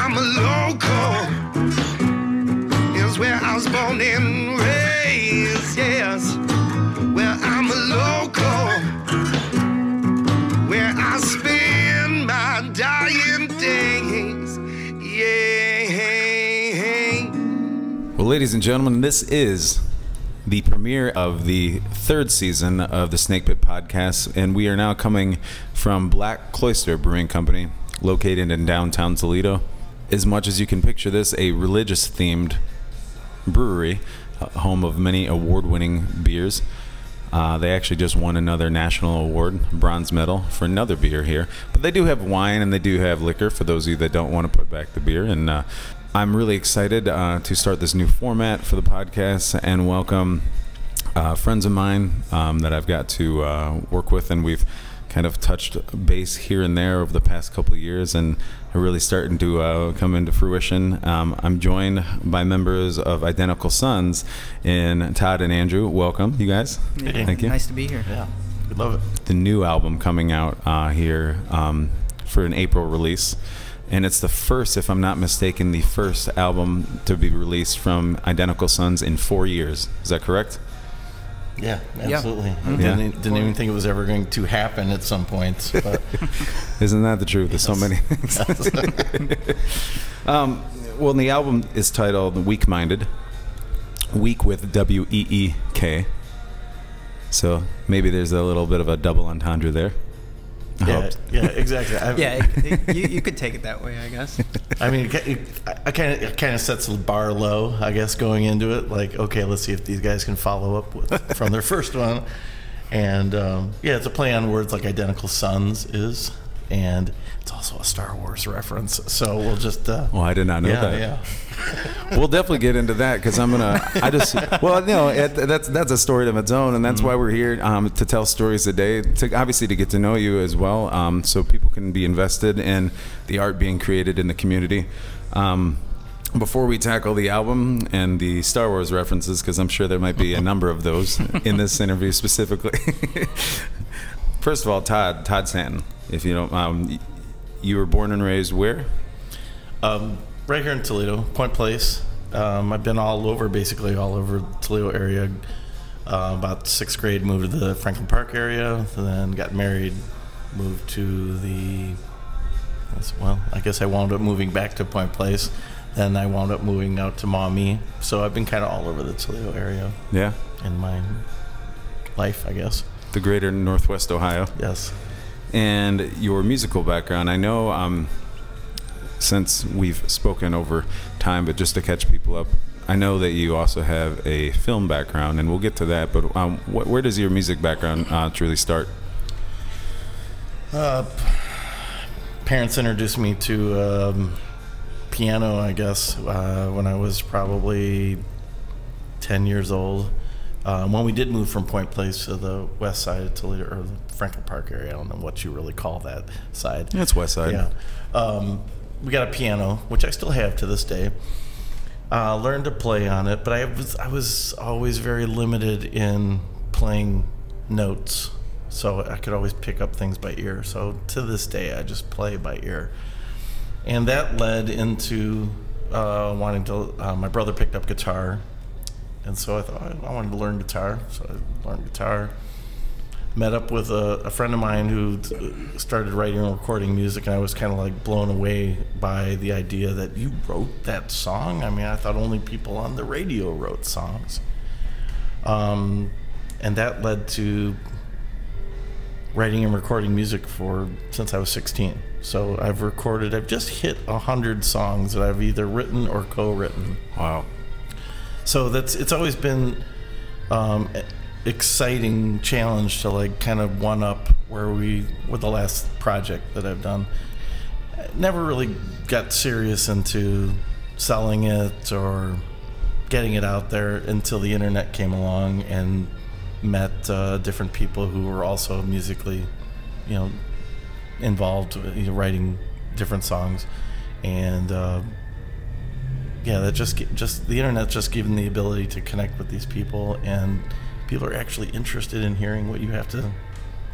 I'm a local. Is where I was born and raised, yes. Where I'm a local. Where I spend my dying days, yeah. Well, ladies and gentlemen, this is the premiere of the third season of the Snake Pit Podcast, and we are now coming from Black Cloister Brewing Company, located in downtown Toledo. As much as you can picture this, a religious-themed brewery, home of many award-winning beers. They actually just won another national award, bronze medal, for another beer here. But they do have wine and they do have liquor for those of you that don't want to put back the beer. And I'm really excited to start this new format for the podcast and welcome friends of mine that I've got to work with, and we've kind of touched base here and there over the past couple of years, and are really starting to come into fruition. I'm joined by members of Identical Sons in Todd and Andrew. Welcome, you guys. Hey. Thank you. Nice to be here. Yeah, we love it. The new album coming out here for an April release. And it's the first, if I'm not mistaken, the first album to be released from Identical Sons in 4 years. Is that correct? Yeah, absolutely. Yeah. Didn't even think it was ever going to happen at some point. But Isn't that the truth? There's so many things. Well, the album is titled Weak Minded. Weak with W-E-E-K. So maybe there's a little bit of a double entendre there. Yeah, exactly. You could take it that way, I guess. I mean, it kind of sets the bar low, I guess, going into it. Like, okay, let's see if these guys can follow up from their first one. And yeah, it's a play on words like Identical Sons is, and it's also a Star Wars reference. So we'll just. Well, I did not know that. Yeah. We'll definitely get into that because that's a story of its own, and that's why we're here to tell stories today, obviously to get to know you as well, so people can be invested in the art being created in the community. Before we tackle the album and the Star Wars references, because I'm sure there might be a number of those in this interview specifically. First of all, Todd Stanton, if you don't, you were born and raised where? Right here in Toledo, Point Place. I've been basically all over Toledo area. About 6th grade, moved to the Franklin Park area, then got married, moved to I guess I wound up moving back to Point Place. Then I wound up moving out to Maumee. So I've been kind of all over the Toledo area. Yeah. In my life, I guess. The greater Northwest Ohio. Yes. And your musical background, I know since we've spoken over time, but just to catch people up, I know that you also have a film background, and we'll get to that, but where does your music background truly start? Parents introduced me to piano, I guess, when I was probably 10 years old. When we did move from Point Place to the west side of Toledo, or the Franklin Park area, I don't know what you really call that side. Yeah, it's west side. Yeah. We got a piano, which I still have to this day. Learned to play on it, but I was always very limited in playing notes, so I could always pick up things by ear. So to this day, I just play by ear, and that led into wanting to. My brother picked up guitar, and so I thought I wanted to learn guitar. So I learned guitar. Met up with a friend of mine who started writing and recording music, and I was kind of like blown away by the idea that you wrote that song. I mean, I thought only people on the radio wrote songs. And that led to writing and recording music since I was 16. So I've just hit 100 songs that I've either written or co-written. Wow. So it's always been exciting challenge to like kind of one up with the last project that I've done. Never really got serious into selling it or getting it out there until the internet came along, and met different people who were also musically, involved, writing different songs, and yeah, that just the internet just given the ability to connect with these people, and people are actually interested in hearing what you have to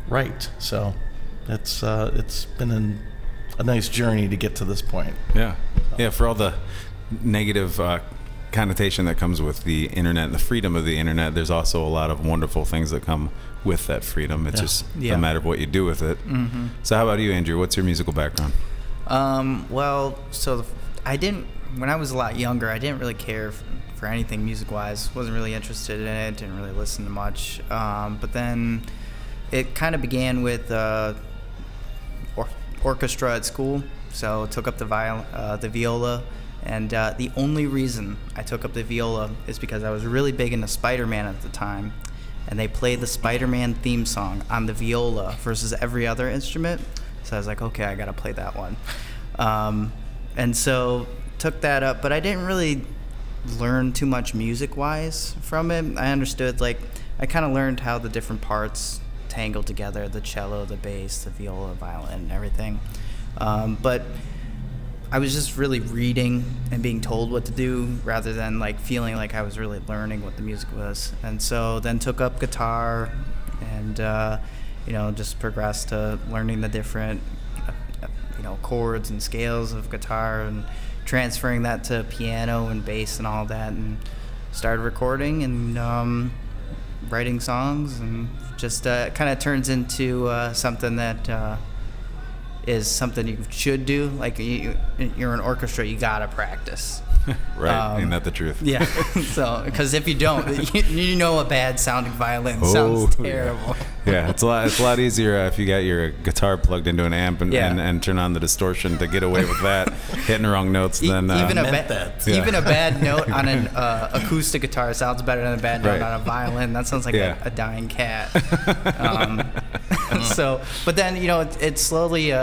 write. So it's been a nice journey to get to this point. Yeah. Yeah, for all the negative connotation that comes with the internet and the freedom of the internet, there's also a lot of wonderful things that come with that freedom. It's just a matter of what you do with it. Mm-hmm. So how about you, Andrew? What's your musical background? Well, so I didn't, when I was a lot younger, I didn't really care for anything music-wise. Wasn't really interested in it, didn't really listen to much. But then it kind of began with orchestra at school. So took up the viola, and the only reason I took up the viola is because I was really big into Spider-Man at the time, and they played the Spider-Man theme song on the viola versus every other instrument. So I was like, okay, I gotta play that one. And so took that up, but I didn't really learn too much music-wise from it. I understood, like, I kind of learned how the different parts tangle together, the cello, the bass, the viola, violin, and everything. But I was just really reading and being told what to do rather than like feeling like I was really learning what the music was. And so then took up guitar and just progressed to learning the different chords and scales of guitar and transferring that to piano and bass and all that, and started recording and writing songs, and just kind of turns into something that is something you should do. Like you're an orchestra, you gotta practice. Right, ain't that the truth? Yeah. So, because if you don't, a bad sounding violin sounds terrible. Yeah, it's a lot easier if you got your guitar plugged into an amp and turn on the distortion to get away with that, hitting the wrong notes. Then even a bad note on an acoustic guitar sounds better than a bad note on a violin. That sounds like a dying cat. So, but then it slowly.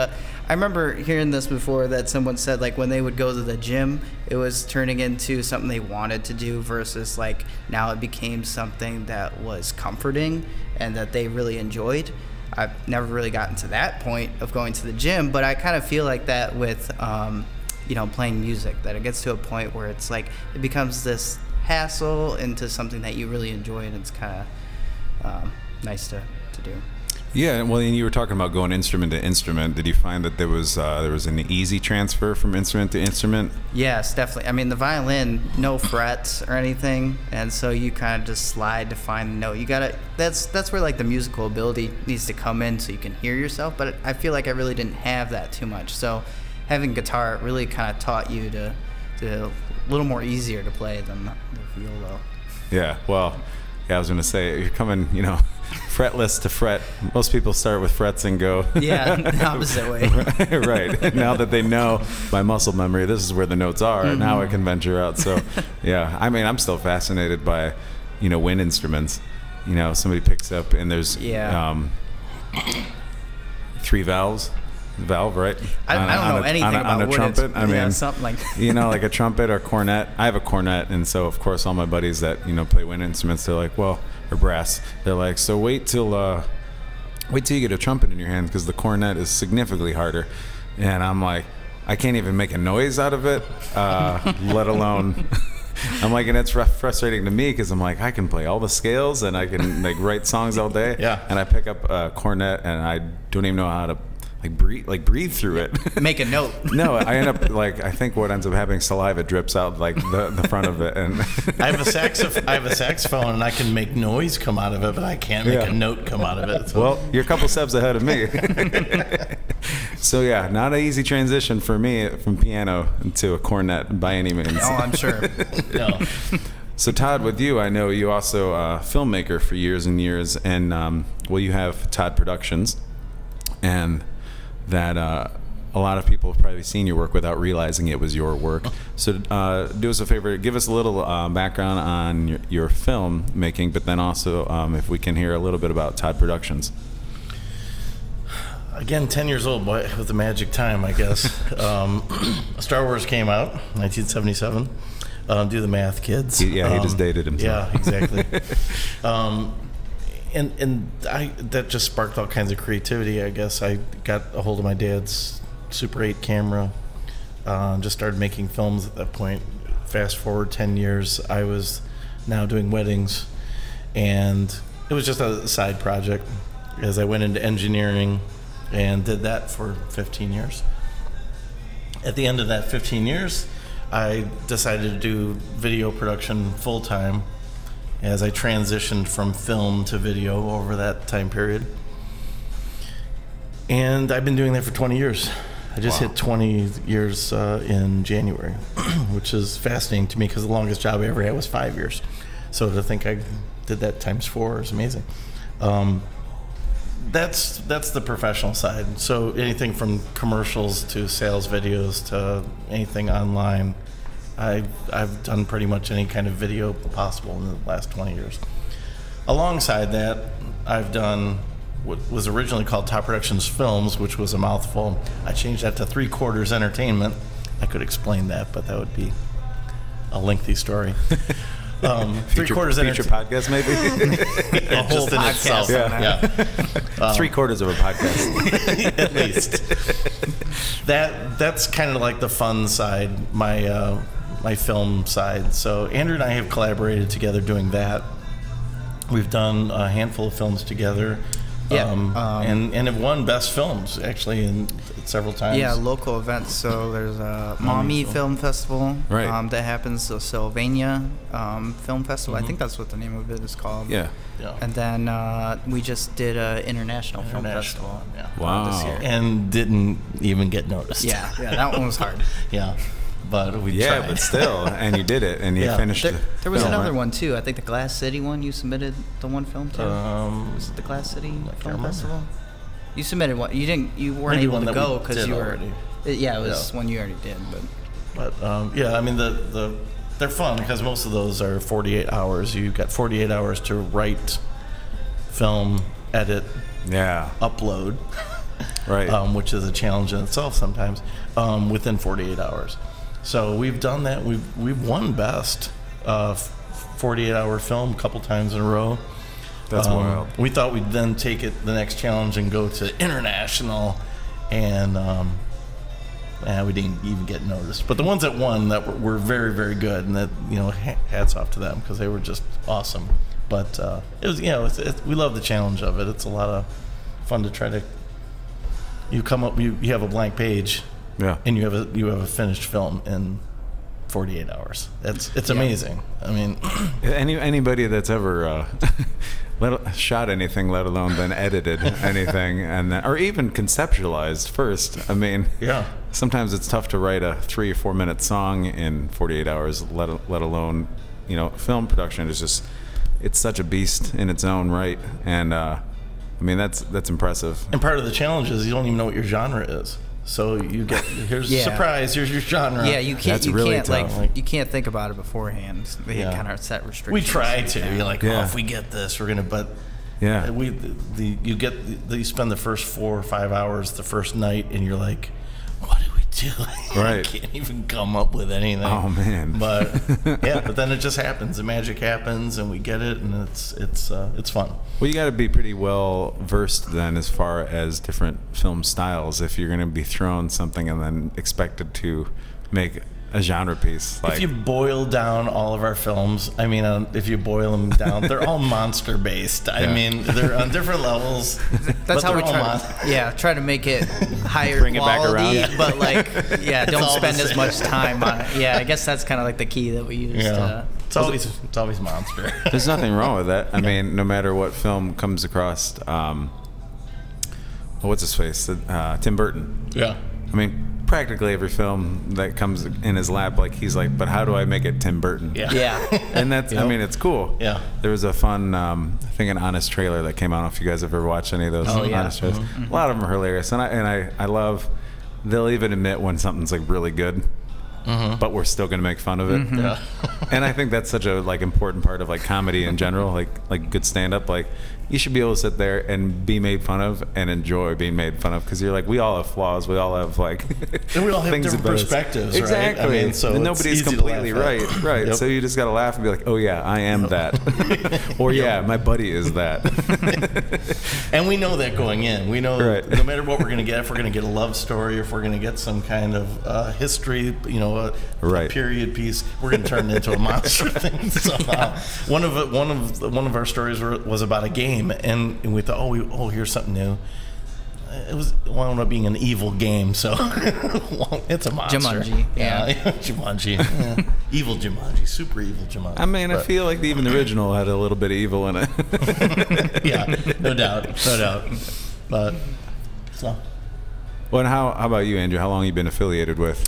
I remember hearing this before, that someone said like when they would go to the gym, it was turning into something they wanted to do versus like now it became something that was comforting and that they really enjoyed. I've never really gotten to that point of going to the gym, but I kind of feel like that with playing music, that it gets to a point where it's like it becomes this hassle into something that you really enjoy, and it's kind of nice to do. Yeah, well, and you were talking about going instrument to instrument. Did you find that there was an easy transfer from instrument to instrument? Yes, definitely. I mean, the violin, no frets or anything, and so you kind of just slide to find the note. You gotta. That's where like the musical ability needs to come in, so you can hear yourself. But I feel like I really didn't have that too much. So having guitar really kind of taught you to a little more easier to play than the viola. Yeah. Well, I was gonna say you're coming, fretless to fret. Most people start with frets and go the opposite way. Right. Now that they know by muscle memory this is where the notes are, now I can venture out. So yeah, I mean, I'm still fascinated by wind instruments. Somebody picks up and there's 3 valves. Valve, right? I don't know anything about a trumpet. I mean, something like like a trumpet or cornet. I have a cornet, and so of course all my buddies that play wind instruments, they're like, well, or brass. They're like, so wait till you get a trumpet in your hand, because the cornet is significantly harder. And I'm like, I can't even make a noise out of it, let alone. I'm like, and it's frustrating to me because I'm like, I can play all the scales and I can write songs all day. Yeah. And I pick up a cornet and I don't even know how to breathe through it. Make a note. No, I end up I think what ends up happening, saliva drips out the front of it, and I have a saxophone and I can make noise come out of it, but I can't make a note come out of it. So. Well, you're a couple steps ahead of me. So yeah, not an easy transition for me from piano to a cornet by any means. Oh, I'm sure. No. So Todd, with you, I know you also a filmmaker for years and years, and you have Todd Productions, and that a lot of people have probably seen your work without realizing it was your work. So do us a favor, give us a little background on your film making, but then also if we can hear a little bit about Todd Productions. Again, 10 years old, boy, with the magic time, I guess. Star Wars came out, 1977. Do the math, kids. He just dated himself. Yeah, exactly. And that just sparked all kinds of creativity, I guess. I got a hold of my dad's Super 8 camera, just started making films at that point. Fast forward 10 years, I was now doing weddings, and it was just a side project as I went into engineering and did that for 15 years. At the end of that 15 years, I decided to do video production full time as I transitioned from film to video over that time period. And I've been doing that for 20 years. I just hit 20 years in January, which is fascinating to me because the longest job I ever had was 5 years. So to think I did that times 4 is amazing. That's the professional side. So anything from commercials to sales videos to anything online, I've done pretty much any kind of video possible in the last 20 years. Alongside that, I've done what was originally called Top Productions Films, which was a mouthful. I changed that to 3/4 Entertainment. I could explain that, but that would be a lengthy story. Future podcast, maybe. A whole just in podcast itself. Yeah. 3/4 of a podcast. At least. That's kind of like the fun side, my film side. So Andrew and I have collaborated together doing that. We've done a handful of films together. And have won best films actually several times. Yeah, local events. So there's a Mommy Film Festival that happens. So Sylvania Film Festival. I think that's what the name of it is called. Yeah. And then we just did an International Film Festival. Yeah. Wow. This year. And didn't even get noticed. Yeah, that one was hard. Yeah. But we Yeah, tried. but still, and you did it, and you finished it. There was film, another right? one too. I think the Glass City one. You submitted the one film to. Was it the Glass City Film remember. Festival? You submitted one. You didn't. You weren't Maybe able one to that go we because did you were. already. Yeah, it was one you already did. But yeah, I mean they're fun because most of those are 48 hours. You've got 48 hours to write, film, edit, upload. Right. Which is a challenge in itself sometimes. Within 48 hours. So we've done that. We've won best 48-hour film a couple times in a row. That's wild. We thought we'd then take it the next challenge and go to international, and we didn't even get noticed. But the ones that won that were very, very good, and that hats off to them because they were just awesome. But it was we love the challenge of it. It's a lot of fun to try to. You come up, you have a blank page. Yeah. And you have a finished film in 48 hours. It's amazing. I mean, anybody that's ever shot anything, let alone then edited anything, or even conceptualized first. I mean, sometimes it's tough to write a 3 or 4 minute song in 48 hours. Let alone, film production is just it's such a beast in its own right, and I mean that's impressive. And part of the challenge is you don't even know what your genre is. So you get here's a surprise. Here's your genre. Yeah, you can't. That's really tough. You can't think about it beforehand. They kind of set restrictions. We try to. You're like, if we get this, we're gonna. But you spend the first 4 or 5 hours the first night, and you're like, what do we do? Right. I can't even come up with anything. Oh man. But but then it just happens. The magic happens, and we get it, and it's fun. Well, you got to be pretty well versed then as far as different film styles if you're going to be thrown something and then expected to make a genre piece. If you boil down all of our films, I mean, if you boil them down, they're all monster based. I mean, they're on different levels. That's how we try to make it higher Bring quality, it back around. but don't all spend the as same. much time on it. Yeah, I guess that's kind of like the key that we use. It's always monster. There's nothing wrong with that. I mean, no matter what film comes across, what's his face? Tim Burton. Yeah. I mean, practically every film that comes in his lap, like he's like, but how do I make it Tim Burton? Yeah. And that's, I mean, it's cool. Yeah. There was a fun, I think an Honest trailer that came out. I don't know if you guys ever watched any of those Honest trailers. A lot of them are hilarious. And I love, they'll even admit when something's like really good. But we're still going to make fun of it. Yeah. And I think that's such a important part of like comedy in general, like good stand up. Like you should be able to sit there and be made fun of and enjoy being made fun of because you're like, we all have flaws, we all have like and we all have things different about us. perspectives, exactly. right? I mean, so and it's nobody's easy to completely laugh at. right. Yep. So you just got to laugh and be like, oh yeah, I am that, or yeah, my buddy is that. And we know that going in. We know no matter what we're going to get, if we're going to get a love story, if we're going to get some kind of history, a period piece, we're going to turn it into a monster thing somehow. One of our stories was about a game, and we thought, here's something new. it was wound up being an evil game, so it's a monster. Jumanji, yeah. Jumanji. Yeah. Evil Jumanji. Super evil Jumanji. I mean, I feel like even the original had a little bit of evil in it. Yeah, no doubt. But, so. Well, and how about you, Andrew? How long have you been affiliated with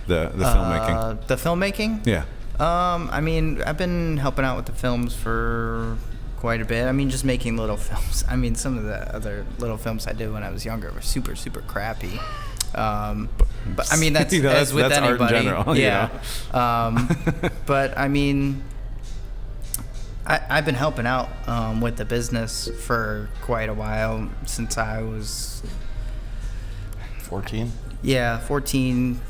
the filmmaking? The filmmaking? Yeah. I mean, I've been helping out with the films for quite a bit. I mean, just making little films. I mean, some of the other little films I did when I was younger were super, super crappy. But I mean, that's as with that's anybody. Art in general, yeah. You know? But I mean, I've been helping out with the business for quite a while, since I was 14. Yeah, 14,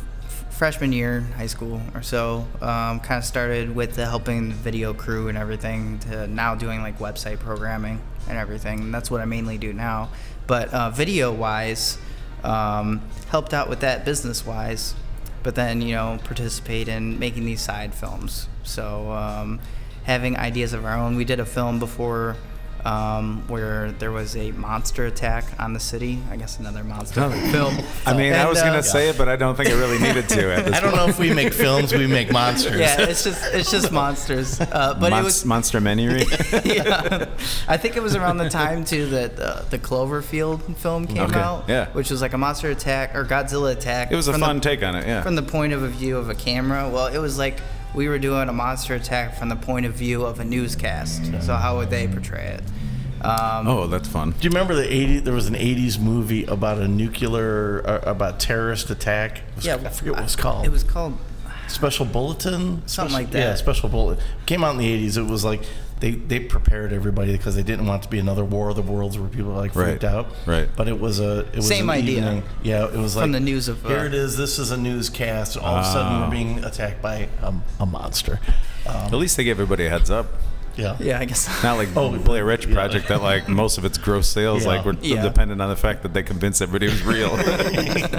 freshman year in high school or so. Kind of started with the helping the video crew and everything, to now doing like website programming and everything. And that's what I mainly do now. But video wise, helped out with that business wise, but then, you know, participate in making these side films. So having ideas of our own. We did a film before where there was a monster attack on the city. I guess another monster film. I mean, I was gonna say it, but I don't think it really needed to. At this I don't know if we make films, we make monsters. Yeah, it's just monsters. But it was Monster Menury. yeah, I think it was around the time too that the Cloverfield film came out. Yeah. Which was like a monster attack or Godzilla attack. It was a fun take on it. Yeah. From the point of view of a camera. Well, it was like we were doing a monster attack from the point of view of a newscast. So how would they portray it? Oh, that's fun. Do you remember the 80s? There was an 80s movie about a nuclear, about terrorist attack. I forget what it was called. It was called Special Bulletin? Something like that. Yeah, Special Bulletin. Came out in the 80s. It was like they prepared everybody because they didn't want it to be another War of the Worlds where people were like freaked out. Right. But it was Same an idea. Evening. Yeah, it was like from the news of here it is. This is a newscast. All of a sudden we're being attacked by a monster. At least they gave everybody a heads up. Yeah. Yeah, I guess. Not like Blair Witch Project that like most of its gross sales like were dependent on the fact that they convinced everybody it was real.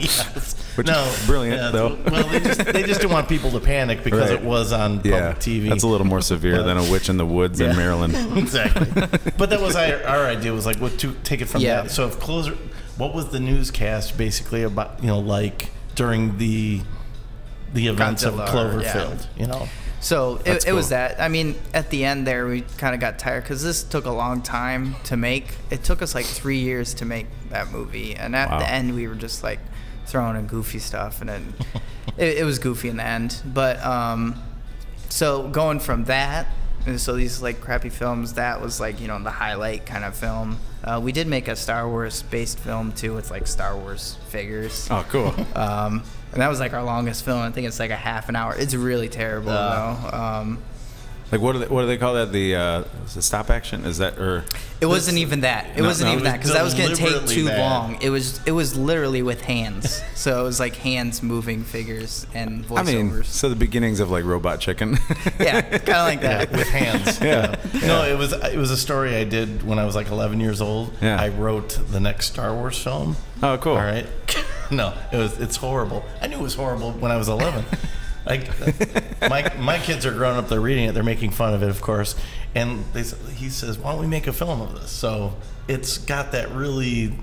Yes. Which is brilliant though. Well, they just didn't want people to panic because it was on public TV. That's a little more severe than a witch in the woods in Maryland. Exactly. But that was our idea, was like what to take it from that. So if what was the newscast basically about, you know, like during the events Godzilla, of Cloverfield, you know? So it was that. I mean, at the end there, we kind of got tired because this took a long time to make. It took us like 3 years to make that movie. And at the end, we were just like throwing in goofy stuff. And then it was goofy in the end. But so going from that, and so these like crappy films, that was like, you know, the highlight kind of film. We did make a Star Wars based film too with like Star Wars figures. Oh, cool. And that was like our longest film. I think it's like a half an hour. It's really terrible though. Like what do they call that? The stop action? Is that or? It wasn't even that. It wasn't even that because that was gonna take too long. It was literally with hands. So it was like hands moving figures and voiceovers. I mean, so the beginnings of like Robot Chicken. Yeah, kind of like that with hands. No, it was a story I did when I was like 11 years old. Yeah. I wrote the next Star Wars film. Oh, cool. All right. No, it's horrible. I knew it was horrible when I was 11. Like my kids are growing up, they're reading it, they're making fun of it, of course, and he says, "Why don't we make a film of this?" So it's got that really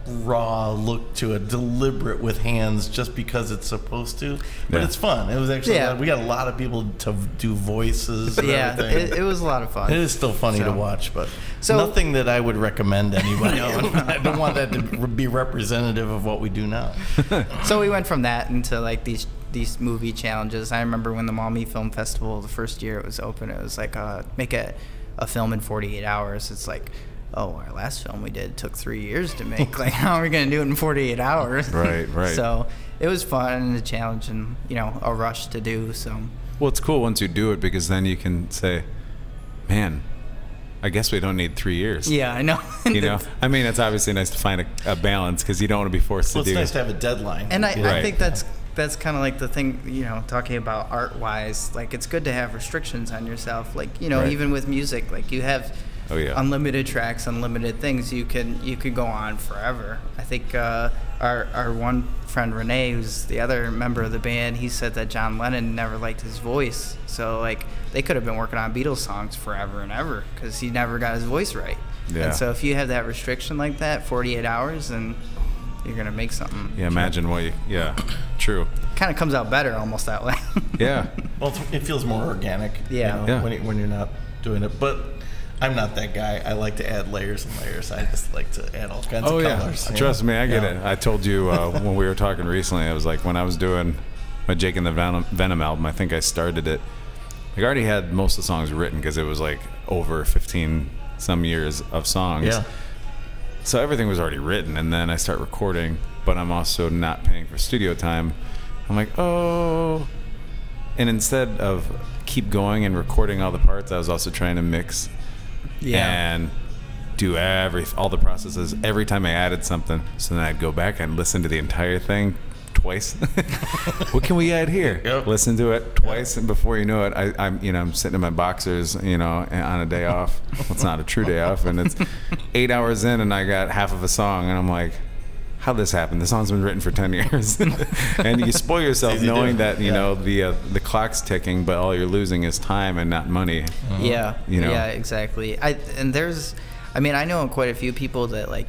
raw look to it, deliberate with hands, just because it's supposed to. But it's fun. It was actually we got a lot of people to do voices. And everything. It was a lot of fun. It is still funny to watch, but nothing that I would recommend anybody. I don't want that to be representative of what we do now. So we went from that into like these movie challenges. I remember when the Maumee Film Festival, the first year it was open, it was like make a film in 48 hours. It's like, oh, our last film we did took 3 years to make. Like, how are we going to do it in 48 hours? Right. So it was fun and a challenge and, you know, a rush to do. So. Well, it's cool once you do it because then you can say, man, I guess we don't need 3 years. Yeah, I know. You know, I mean, it's obviously nice to find a balance because you don't want to be forced to do. It's nice to have a deadline. And I think that's kind of like the thing, you know, talking about art-wise. Like, it's good to have restrictions on yourself. Like, you know, even with music, like you have unlimited tracks, unlimited things. You could go on forever. I think our one friend Renee, who's the other member of the band, he said that John Lennon never liked his voice. So like they could have been working on Beatles songs forever and ever because he never got his voice right. Yeah. And so if you have that restriction like that, 48 hours, then you're going to make something. Yeah, imagine what you, yeah, true. Kind of comes out better almost that way. Yeah. Well, it feels more organic. Yeah. Yeah. When you're not doing it. But I'm not that guy. I like to add layers and layers. I just like to add all kinds of colors. Trust me, I get Yeah. it. I told you when we were talking recently, I was like, when I was doing my Jake and the Venom album, I think I started it. Like, I already had most of the songs written because it was like over 15 some years of songs. Yeah. So everything was already written, and then I start recording, but I'm also not paying for studio time. I'm like, oh. And instead of keep going and recording all the parts, I was also trying to mix and do all the processes every time I added something. So then I'd go back and listen to the entire thing twice. What can we add here? Yep. Listen to it twice, and before you know it, I'm sitting in my boxers, on a day off. Well, it's not a true day off, and it's 8 hours in, and I got half of a song, and I'm like, how'd this happen? The song's been written for 10 years. And you spoil yourself knowing that, the clock's ticking, but all you're losing is time and not money. Yeah. You know? Yeah, exactly. I know quite a few people that, like,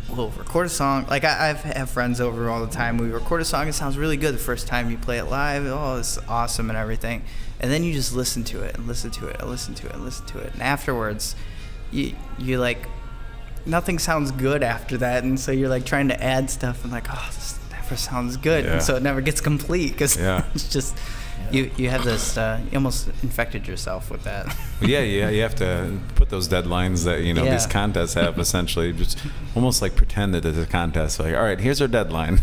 we'll record a song. Like, I have friends over all the time. We record a song, it sounds really good the first time you play it live. Oh, it's awesome and everything. And then you just listen to it and listen to it and listen to it and listen to it. And afterwards, you like, nothing sounds good after that. And so you're like trying to add stuff and like, oh, this never sounds good. Yeah. And so it never gets complete because Yeah. it's just, you have this, you almost infected yourself with that. Yeah, you have to put those deadlines that Yeah. these contests have. Essentially, just almost like pretend that it's a contest. Like, all right, here's our deadline.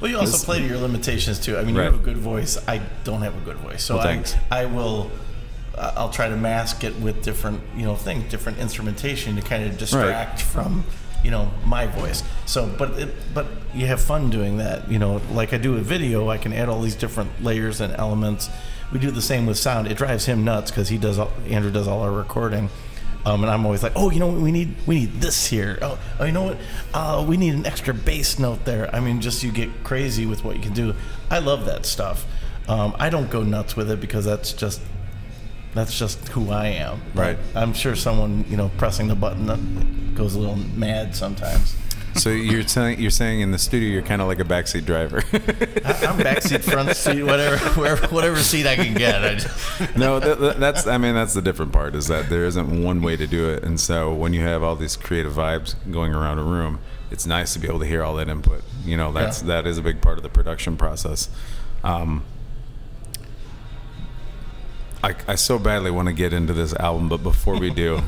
Well, you also play to your limitations too. I mean, Right. you have a good voice. I don't have a good voice, so Well, thanks. I'll try to mask it with different different instrumentation to kind of distract from my voice. So, but you have fun doing that. Like I do a video, I can add all these different layers and elements. We do the same with sound. It drives him nuts because Andrew does all our recording. And I'm always like, oh, we need this here. Oh, you know what? We need an extra bass note there. I mean, just you get crazy with what you can do. I love that stuff. I don't go nuts with it because that's just who I am. Right. I'm sure someone pressing the button that goes a little mad sometimes. So you're saying in the studio you're kind of like a backseat driver. I'm backseat, front seat, whatever seat I can get. No, that's the different part is that there isn't one way to do it, and so when you have all these creative vibes going around a room, it's nice to be able to hear all that input. That is a big part of the production process. I so badly want to get into this album, but before we do,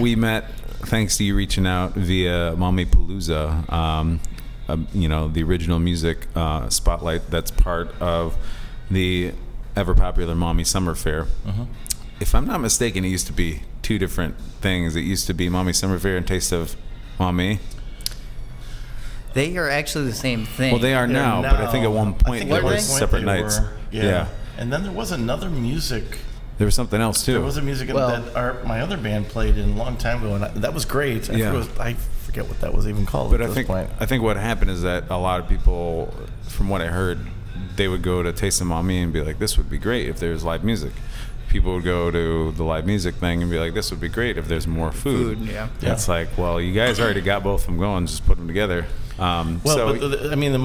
we met thanks to you reaching out via Mommy Palooza, the original music spotlight that's part of the ever popular Mommy Summer Fair. If I'm not mistaken, it used to be two different things. It used to be Mommy Summer Fair and Taste of Mommy. They are actually the same thing. Well, they are now, but I think at one point there was separate nights. Yeah. And then there was another music. There was something else too. There was a music that my other band played in a long time ago, and that was great. I forget what that was even called. But at this point. I think what happened is that a lot of people, from what I heard, they would go to Taste of Mommy and be like, "This would be great if there's live music." People would go to the live music thing and be like, "This would be great if there's more food." Yeah. It's like, well, you guys already got both of them going. Just put them together. The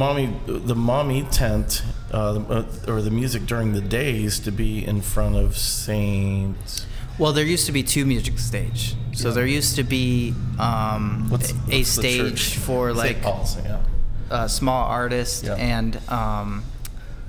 mommy tent, or the music during the day used to be in front of Saint. Well, there used to be two music stage. So there used to be What's a stage for like St. Paul's, small artists Yeah. and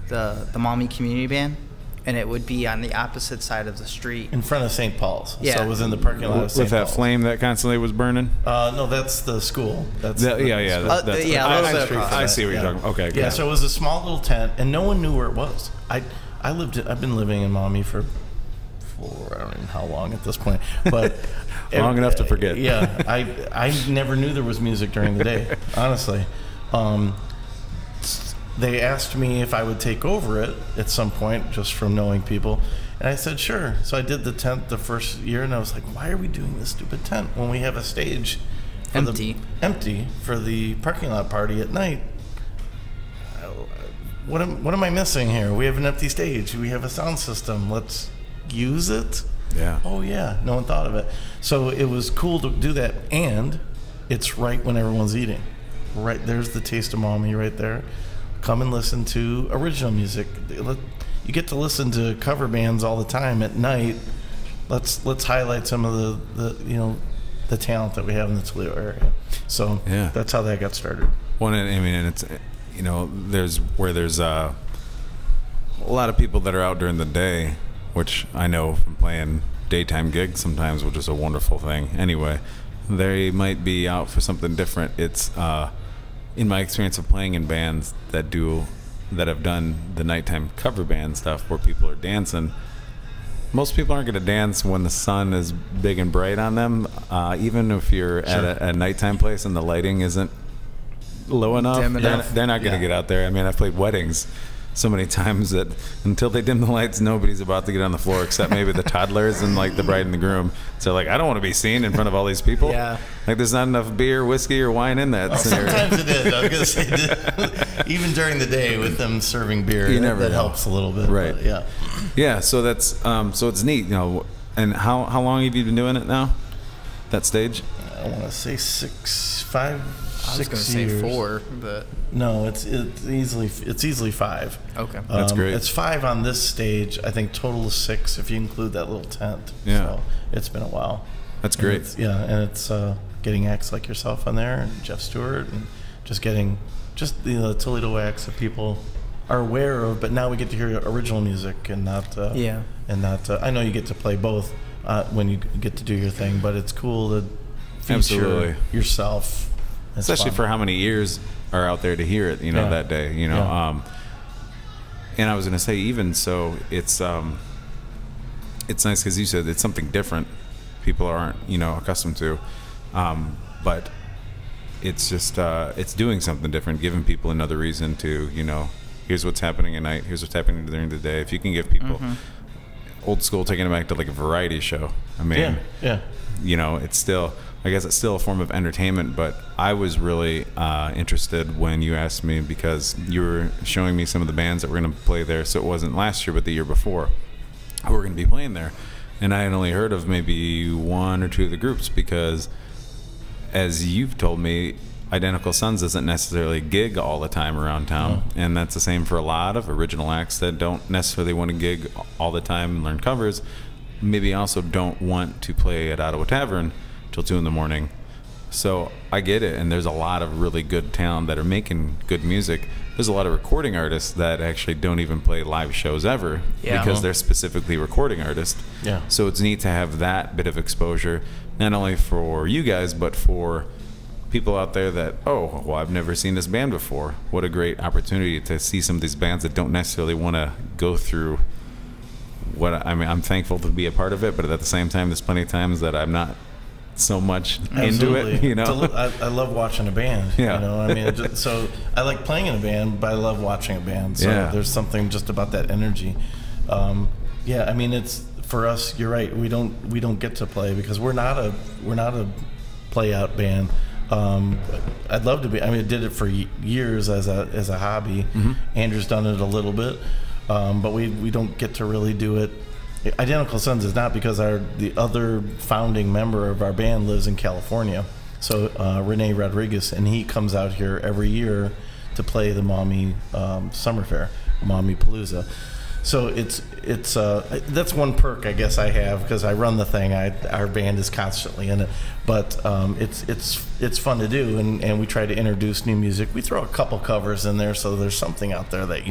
the Mommy Community Band, and it would be on the opposite side of the street. in front of St. Paul's. Yeah. So it was in the parking lot of St. With that Paul's. flame that constantly was burning. No, that's the school. That's Yeah. a little bit I across see what you're talking about. Okay. Yeah, good. so it was a small little tent, and no one knew where it was. I've been living in Mommy for I don't even know how long at this point, but Long enough to forget. Yeah, I never knew there was music during the day. Honestly, they asked me if I would take over it at some point, just from knowing people, and I said sure. So I did the tent the first year, and I was like, why are we doing this stupid tent when we have a stage Empty for the parking lot party at night? What am I missing here? We have an empty stage. We have a sound system. Let's use it. Yeah. Oh yeah, no one thought of it. So it was cool to do that, and it's right when everyone's eating. Right there's the taste of mommy right there. Come and listen to original music. You get to listen to cover bands all the time at night. Let's highlight some of the talent that we have in the Toledo area. So Yeah. that's how that got started. One, I mean, and it's, there's a lot of people that are out during the day, which I know from playing daytime gigs sometimes, which is a wonderful thing. Anyway, they might be out for something different. It's in my experience of playing in bands that have done the nighttime cover band stuff where people are dancing. Most people aren't going to dance when the sun is big and bright on them, even if you're at a nighttime place and the lighting isn't low enough. They're not going to get out there. I mean, I've played weddings so many times that until they dim the lights, nobody's about to get on the floor except maybe the toddlers and like the bride and the groom. So like, I don't want to be seen in front of all these people. Yeah. Like there's not enough beer, whiskey, or wine in that scenario. Sometimes it is. I was going to say, even during the day with them serving beer, that helps a little bit. Right. But yeah. Yeah. So that's so it's neat, And how long have you been doing it now? That stage? I want to say 5, I was 6 going to say years. 4, but No, it's easily 5. okay. That's great. It's 5 on this stage. I think total is 6 if you include that little tent. Yeah. So it's been a while. That's And great. it's getting acts like yourself on there and Jeff Stewart and just getting the Toledo acts that people are aware of. But now we get to hear original music and not I know you get to play both when you get to do your thing, but it's cool to feature Absolutely. yourself. It's Especially fun. for how many ears are out there to hear it, Yeah. that day, Yeah. And I was going to say, even so, it's nice because you said it's something different people aren't, accustomed to. But it's just, it's doing something different, giving people another reason to, here's what's happening at night, here's what's happening during the day. If you can give people old school, taking it back to like a variety show, I mean, it's still, I guess it's still a form of entertainment, but I was really interested when you asked me because you were showing me some of the bands that were going to play there. So it wasn't last year, but the year before, who were going to be playing there. And I had only heard of maybe 1 or 2 of the groups because, as you've told me, Identical Sons doesn't necessarily gig all the time around town. And that's the same for a lot of original acts that don't necessarily want to gig all the time and learn covers. Maybe also don't want to play at Ottawa Tavern till 2 in the morning. So I get it, and there's a lot of really good talent that are making good music. There's a lot of recording artists that actually don't even play live shows ever because they're specifically recording artists. Yeah. So it's neat to have that bit of exposure, not only for you guys, but for people out there that, I've never seen this band before. What a great opportunity to see some of these bands that don't necessarily want to go through I'm thankful to be a part of it, but at the same time, there's plenty of times that I'm not so much into it. I love watching a band. Yeah. So I like playing in a band, but I love watching a band. So there's something just about that energy. It's for us. You're right. We don't get to play because we're not a play out band. I'd love to be. I did it for years as a hobby. Andrew's done it a little bit. But we don't get to really do it. Identical Sons is not because the other founding member of our band lives in California. So Rene Rodriguez, and he comes out here every year to play the Mommy Summer Fair, Mommy Palooza. So it's that's one perk I guess I have because I run the thing. Our band is constantly in it, but it's fun to do, and we try to introduce new music. We throw a couple covers in there, so there's something out there that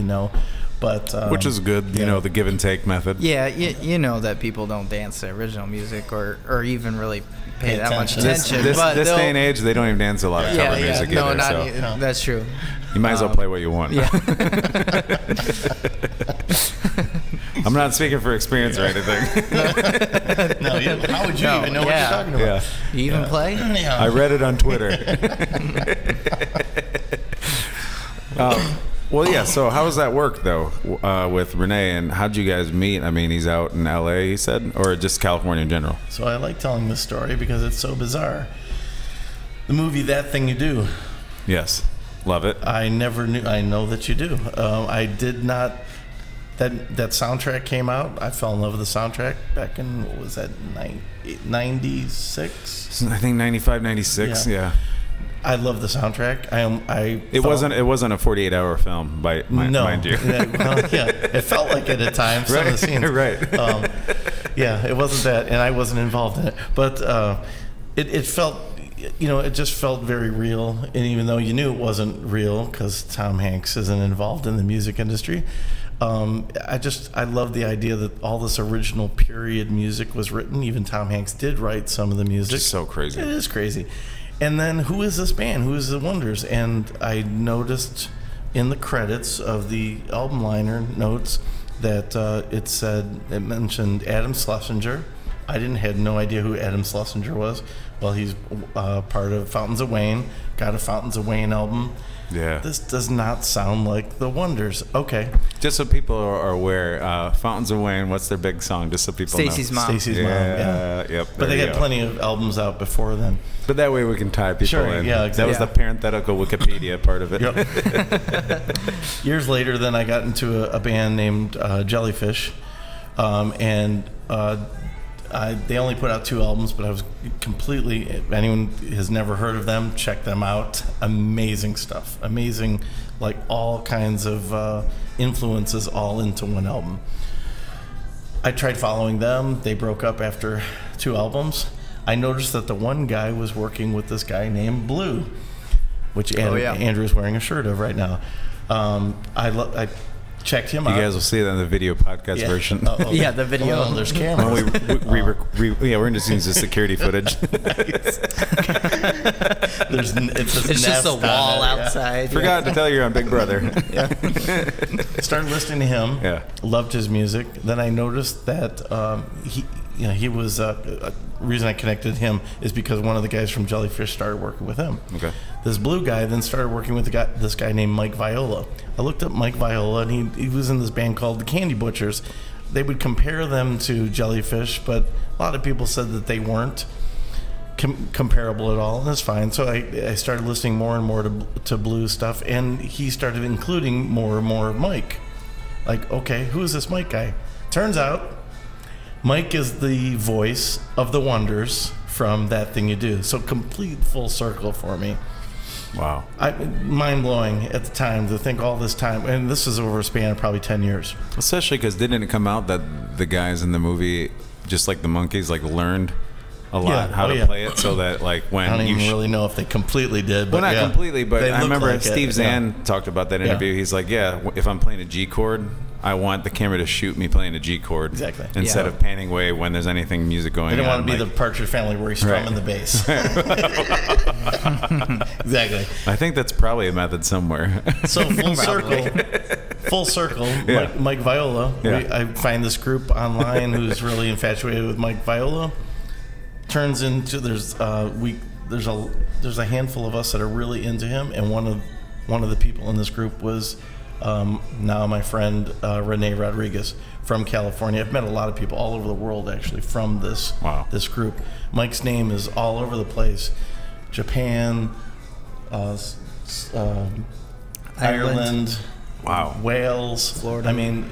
But which is good, the give and take method. Yeah, you know that people don't dance to original music or even really pay that much attention. This day and age, they don't even dance to a lot of cover music either. No, that's true. You might as well play what you want. Yeah. I'm not speaking for experience or anything. No, how would you even know what you're talking about? Yeah. You even play? Yeah. I read it on Twitter. Well, yeah. So how does that work, though, with Rene? And how'd you guys meet? I mean, he's out in L.A., he said, or just California in general? So I like telling this story because it's so bizarre. The movie That Thing You Do. Yes. Love it. I never knew. I know that you do. I did not that soundtrack came out. I fell in love with the soundtrack back in, what was that, 96? I think 95, 96. Yeah. I love the soundtrack. It wasn't a 48-hour film by mind you. It felt like it at times. Some of the scenes, right? Yeah, it wasn't that, and I wasn't involved in it. But it felt, it just felt very real. And even though you knew it wasn't real because Tom Hanks isn't involved in the music industry, I love the idea that all this original period music was written. Even Tom Hanks did write some of the music. Just so crazy. It is crazy. And then, who is this band? Who is the Wonders? And I noticed in the credits of the album liner notes that it mentioned Adam Schlesinger. I had no idea who Adam Schlesinger was. Well, he's part of Fountains of Wayne. Got a Fountains of Wayne album. Yeah. This does not sound like the Wonders. Okay. Just so people are aware, Fountains of Wayne, what's their big song? Just so people Stacey's know. mom. Stacey's mom. Yeah. Yep. But they had plenty of albums out before then. But that way we can tie people Sure, in. yeah, That was the parenthetical Wikipedia part of it. Yep. Years later, then I got into a band named Jellyfish, and they only put out 2 albums, but I was completely. If anyone has never heard of them, check them out. Amazing stuff. Amazing, like all kinds of influences all into one album. I tried following them. They broke up after 2 albums. I noticed that the one guy was working with this guy named Blue, which Andrew's wearing a shirt of right now. I checked him out. You guys will see that in the video podcast version. Yeah, the video. Oh, there's cameras. We're just using the security footage. It's just a wall outside. Forgot to tell you you're on Big Brother. Started listening to him. Yeah. Loved his music. Then I noticed that he was. Reason I connected him is because one of the guys from Jellyfish started working with him. Okay. This Blue guy then started working with this guy named Mike Viola. I looked up Mike Viola, and he was in this band called the Candy Butchers. They would compare them to Jellyfish, but a lot of people said that they weren't comparable at all, and that's fine. So I started listening more and more to Blue stuff, and he started including more and more Mike. Like, okay, who is this Mike guy? Turns out Mike is the voice of the Wonders from That Thing You Do. So complete full circle for me. Wow. Mind-blowing at the time to think all this time. And this is over a span of probably 10 years. Especially because didn't it come out that the guys in the movie, just like the Monkees, learned a lot how to play it, so that when I don't even really know if they completely did. But not completely, but I remember like Steve Zahn talked about that interview. He's like, if I'm playing a G chord, I want the camera to shoot me playing a G chord instead of panning away when there's anything music going on. They didn't want to be the Partridge Family where he's strumming the bass. Exactly. I think that's probably a method somewhere. So full circle. Mike Viola. I find this group online who's really infatuated with Mike Viola. Turns into there's a handful of us that are really into him, and one of the people in this group was now my friend Renee Rodriguez from California. I've met a lot of people all over the world actually from this group. Mike's name is all over the place: Japan, Ireland. Wow. Wales, Florida. I mean,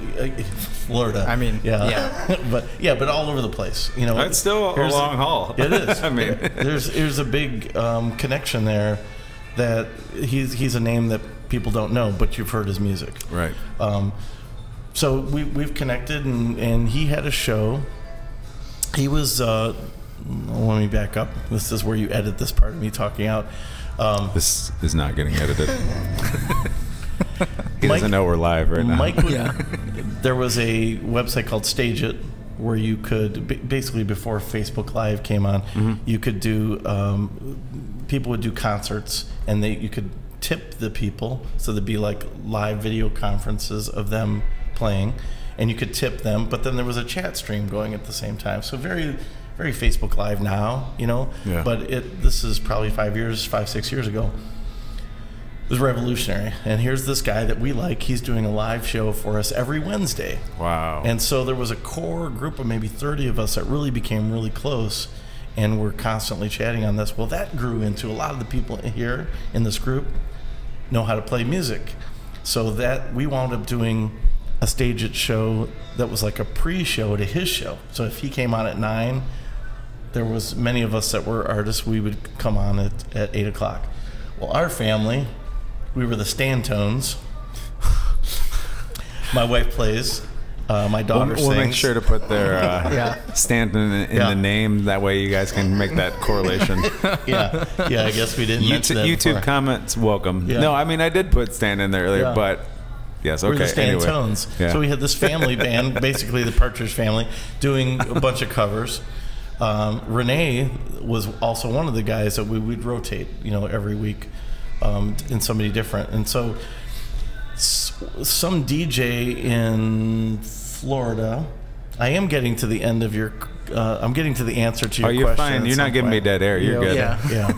Florida. I mean, but all over the place. It's still a long haul. It is. I mean, there's a big connection there. That he's a name that people don't know, but you've heard his music. Right. So we've connected, and he had a show. He was. Let me back up. This is where you edit this part of me talking out. This is not getting edited. He doesn't know we're live right now. There was a website called Stage It where you could, basically before Facebook Live came on, you could do, people would do concerts, and you could tip the people, so there'd be like live video conferences of them playing, and you could tip them, but then there was a chat stream going at the same time. So very, very Facebook Live now, but this is probably 5-6 years ago. It was revolutionary. And here's this guy that we like. He's doing a live show for us every Wednesday. Wow. And so there was a core group of maybe 30 of us that really became really close, and we're constantly chatting on this. Well, that grew into a lot of the people here in this group know how to play music. So that we wound up doing a Stageit show that was like a pre-show to his show. So if he came on at 9, there was many of us that were artists, we would come on at 8 o'clock. Well, our family, we were the Stantones. My wife plays. My daughter sings. We'll make sure to put their Stanton in the name. That way you guys can make that correlation. Yeah, I guess we didn't mention that YouTube before. Comments, welcome. Yeah. No, I mean, I did put Stan in there earlier, but yes, okay. We're the Stantones. Anyway. Yeah. So we had this family band, basically the Partridge Family, doing a bunch of covers. Renee was also one of the guys that we'd rotate, every week in somebody different. And so some DJ in Florida, I am getting to the end of your, I'm getting to the answer to your question. Oh, you're fine. You're not giving me dead air. You're good. Yeah.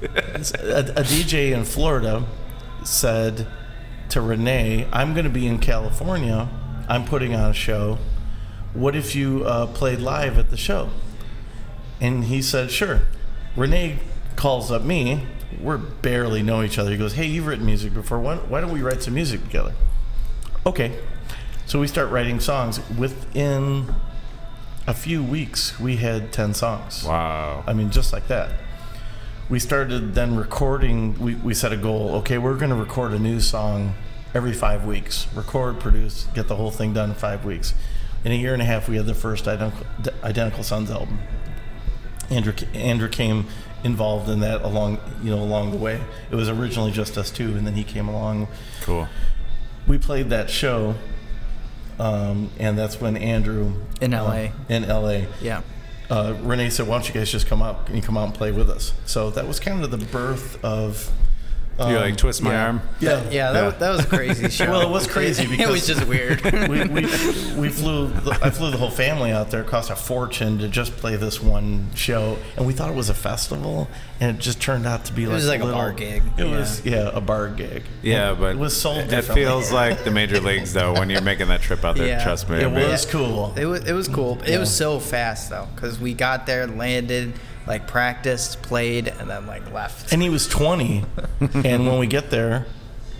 A DJ in Florida said to Renee, I'm going to be in California. I'm putting on a show. What if you played live at the show? And he said, sure. Renee calls up me. We barely know each other. He goes, hey, you've written music before. Why don't we write some music together? Okay. So we start writing songs. Within a few weeks, we had 10 songs. Wow. I mean, just like that. We started then recording. We set a goal. Okay, we're going to record a new song every 5 weeks. Record, produce, get the whole thing done in 5 weeks. In a year and a half, we had the first Identical Sons album. Andrew came involved in that along the way. It was originally just us two, and then he came along. Cool. We played that show, and that's when Andrew In LA. Yeah. Renee said, "Why don't you guys just come out? Can you come out and play with us?" So that was kind of the birth of. You like twist my arm? Yeah, that was a crazy show. Well, it was crazy because it was just weird. we flew. I flew the whole family out there. It cost a fortune to just play this one show, and we thought it was a festival, and it just turned out to be like was like a bar gig. It was a bar gig. Yeah, but it was sold it differently. feels like the major leagues though when you're making that trip out there. Yeah. Trust me, It was cool. It was cool. It was so fast though, because we got there, landed, like practiced, played, and then like left. And he was 20, and when we get there,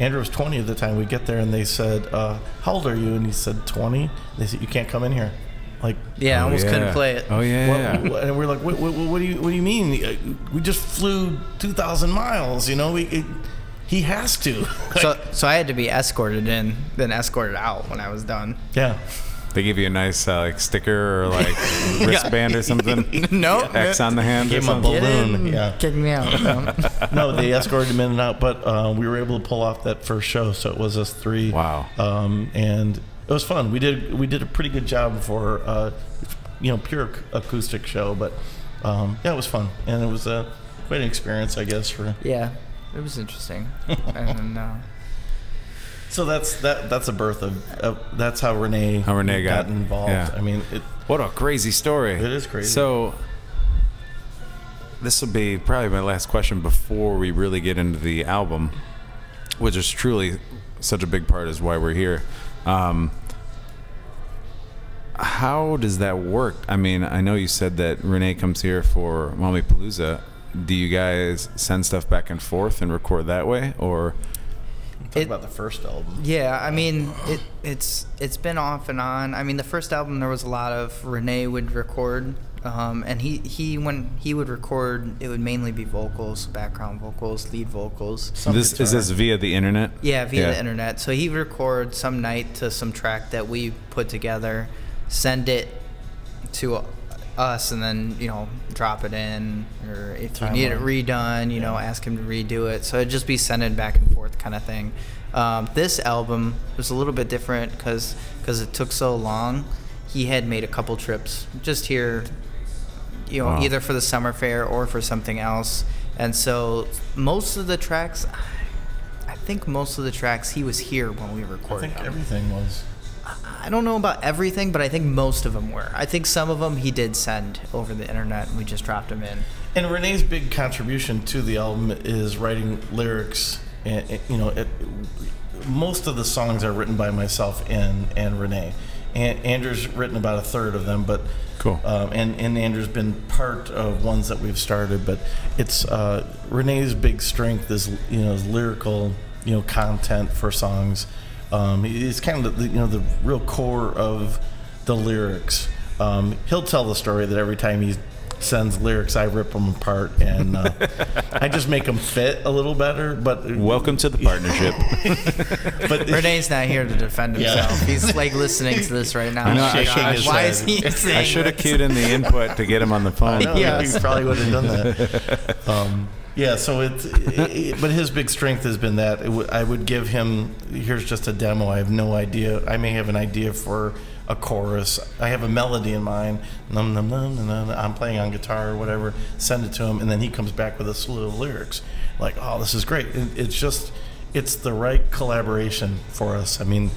Andrew was 20 at the time. We get there, and they said, "How old are you?" And he said, 20. They said, "You can't come in here." Like, I almost couldn't play it. Oh yeah. and we're like, what do you mean? We just flew 2,000 miles. He has to. So I had to be escorted in, then escorted out when I was done. Yeah. They give you a nice like sticker or like wristband or something. No. X on the hand or Give him a something. balloon. Yeah. Kick me out. No, they escorted him in and out, but we were able to pull off that first show. So it was us three. Wow. And it was fun. We did a pretty good job for pure acoustic show, but it was fun, and it was quite an experience, I guess. Yeah, it was interesting. And so that's a birth of that's how Renee got involved. Yeah. I mean, what a crazy story. It is crazy. So this will be probably my last question before we really get into the album, which is truly such a big part is why we're here. How does that work? I mean, I know you said that Renee comes here for Mommypalooza. Do you guys send stuff back and forth and record that way, or? Talk about the first album. Yeah, I mean, it's been off and on. I mean, the first album there was a lot of Renee would record, and he when he would record, it would mainly be vocals, background vocals, lead vocals. Is this via the internet? Yeah, via the internet. So he would record some night to some track that we put together, send it to us, and then drop it in, or if you need it redone, ask him to redo it. So it'd just be sending back and forth kind of thing. This album was a little bit different because it took so long. He had made a couple trips just here, Wow. either for the summer fair or for something else. And so most of the tracks, I think most of the tracks he was here when we recorded. I think everything was. I don't know about everything, but I think most of them were. I think some of them he did send over the internet, and we just dropped them in. And Renee's big contribution to the album is writing lyrics. And most of the songs are written by myself and Renee. And Andrew's written about a third of them, but cool. And Andrew's been part of ones that we've started. But it's Renee's big strength is lyrical content for songs. He's kind of the real core of the lyrics. He'll tell the story that every time he sends lyrics, I rip them apart, and I just make them fit a little better. But Welcome to the partnership. but Renee's not here to defend himself. He's like listening to this right now. I know, Oh, shaking his why head. is he saying I should have this? cued in the input to get him on the phone. No, Yes. you probably would have done that. Yeah, so but his big strength has been that I would give him, here's just a demo. I have no idea. I may have an idea for a chorus. I have a melody in mind. Num, num, num, num, num. I'm playing on guitar or whatever. Send it to him, and then he comes back with a slew of lyrics. Like, oh, this is great. It's the right collaboration for us. I mean,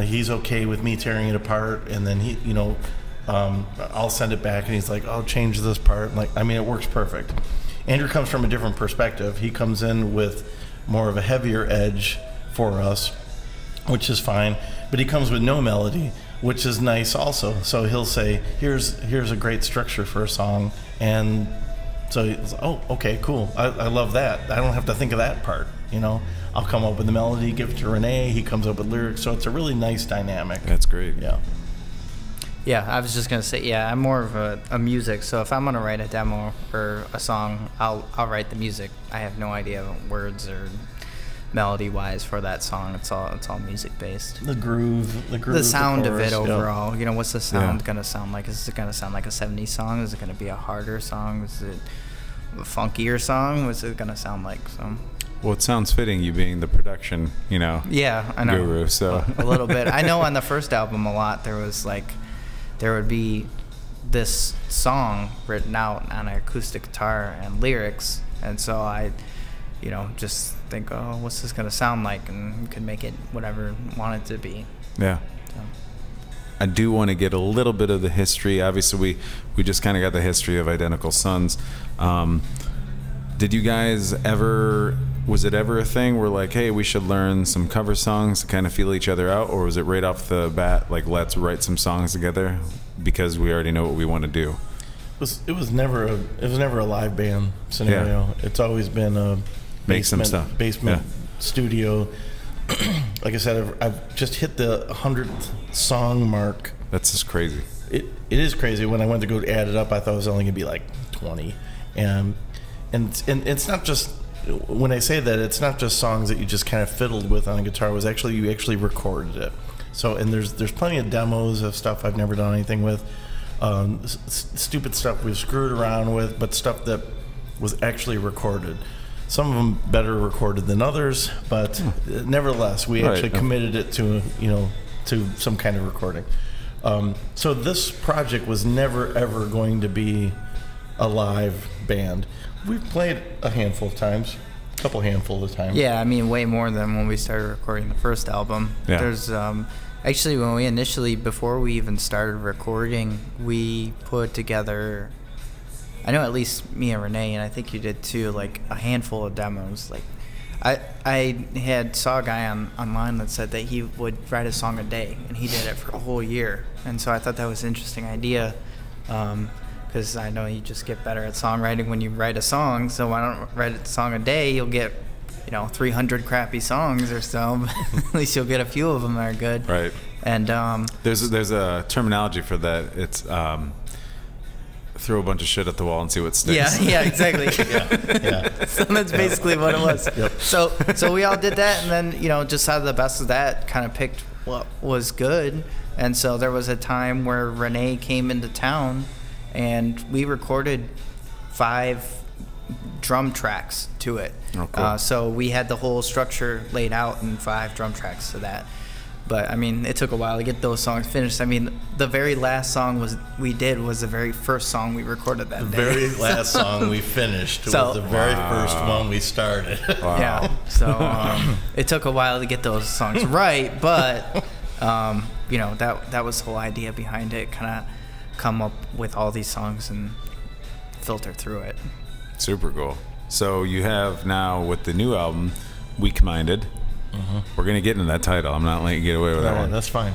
he's okay with me tearing it apart, and then I'll send it back, and he's like, oh, change this part. Like, I mean, it works perfect. Andrew comes from a different perspective. He comes in with more of a heavier edge for us, which is fine, but he comes with no melody, which is nice also. So he'll say, here's a great structure for a song, and so it's, oh, okay, cool. I love that. I don't have to think of that part, I'll come up with the melody, give it to Renee, he comes up with lyrics, so it's a really nice dynamic. That's great. Yeah. Yeah, I was just gonna say, yeah, I'm more of a music. So if I'm gonna write a demo or a song, I'll write the music. I have no idea words or melody wise for that song. It's all music based. The groove, The sound the of it chorus, yeah. overall. What's the sound Yeah. gonna sound like? Is it gonna sound like a 70s song? Is it gonna be a harder song? Is it a funkier song? What's it gonna sound like? So. Well, it sounds fitting, you being the production, Yeah, I know. guru. So A little bit. I know on the first album a lot there would be this song written out on an acoustic guitar and lyrics, and so I just think, oh, what's this gonna sound like, and you could make it whatever you want it to be. yeah. So. I do want to get a little bit of the history. Obviously, we just kind of got the history of Identical Sons. Did you guys was it ever a thing where like, hey, we should learn some cover songs to kind of feel each other out, or was it right off the bat like, let's write some songs together because we already know what we want to do? It was never a live band scenario. Yeah. It's always been a Make some stuff. basement Yeah. studio. Like I said, I've just hit the 100th song mark. That's just crazy. It is crazy. When I went to go add it up, I thought it was only gonna be like 20, and it's not just. When I say that, it's not just songs that you just kind of fiddled with on a guitar. It was you actually recorded it. So, and there's plenty of demos of stuff I've never done anything with, stupid stuff we've screwed around with, but stuff that was actually recorded. Some of them better recorded than others, but nevertheless, we actually committed it to some kind of recording. So this project was never ever going to be a live band. We've played a handful of times, a couple handful of times. Yeah, I mean, way more than when we started recording the first album. Yeah. There's actually, when we initially, before we even started recording, we put together, I know at least me and Renee, and I think you did too, like a handful of demos. Like I saw a guy online that said that he would write a song a day, and he did it for a whole year. And so I thought that was an interesting idea. Because I know you just get better at songwriting when you write a song. So why don't write a song a day? You'll get, 300 crappy songs or so. At least you'll get a few of them that are good. Right. And There's a terminology for that. It's throw a bunch of shit at the wall and see what sticks. yeah, exactly. Yeah. So that's basically what it was. Yep. So we all did that, and then just out of the best of that, kind of picked what was good. And so there was a time where Renee came into town, and we recorded 5 drum tracks to it. Oh, cool. So we had the whole structure laid out in 5 drum tracks to that. But I mean, it took a while to get those songs finished. I mean, the very last song was the very first song we recorded that The day. very last song we finished was the very first one we started. Wow. Yeah. So it took a while to get those songs right, but that was the whole idea behind it. Kind of come up with all these songs and filter through it. Super cool. So you have now with the new album, Weak Minded. We're gonna get into that title. I'm not letting you get away with that one. That's fine.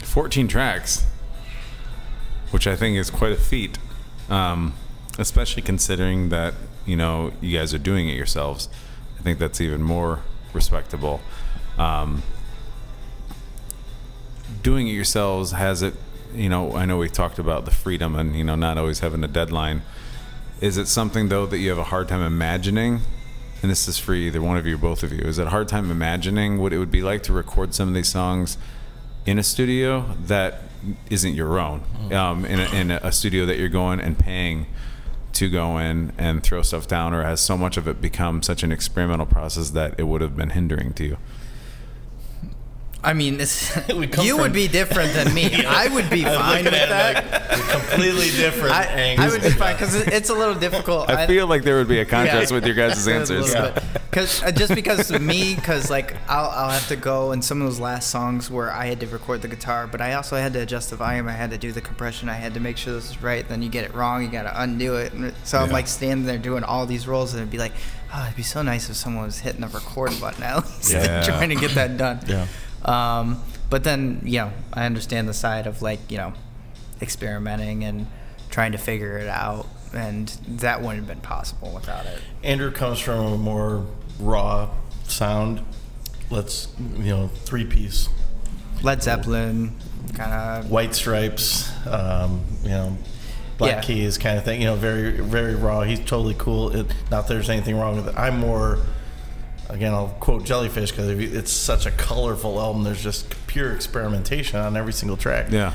14 tracks, which I think is quite a feat, especially considering that you guys are doing it yourselves. I think that's even more respectable. doing it yourselves, has it, you know, I know we talked about the freedom and, you know, not always having a deadline. Is it something, though, that you have a hard time imagining? And this is for either one of you or both of you. Is it a hard time imagining what it would be like to record some of these songs in a studio that isn't your own, in a studio that you're going and paying to go in and throw stuff down, or has so much of it become such an experimental process that it would have been hindering to you? I mean, you would be different than me. Yeah. I would be fine with that. Like completely different I angles. would be fine because it's a little difficult. I feel like there would be a contrast with your guys' answers. Because like I'll have to go in some of those last songs where I had to record the guitar, but I also had to adjust the volume. I had to do the compression. I had to make sure this is right. Then you get it wrong, you got to undo it. And so I'm like standing there doing all these rolls, and it'd be like, oh, it'd be so nice if someone was hitting the record button at least, trying to get that done. Yeah. But then, you know, I understand the side of like, you know, experimenting and trying to figure it out, and that wouldn't have been possible without it. Andrew comes from a more raw sound. Let's, you know, 3-piece. Led Zeppelin, kind of. White Stripes, you know, Black Keys kind of thing. You know, very, very raw. He's totally cool. Not that there's anything wrong with it. I'm more, again, I'll quote Jellyfish because it's such a colorful album. There's just pure experimentation on every single track. Yeah.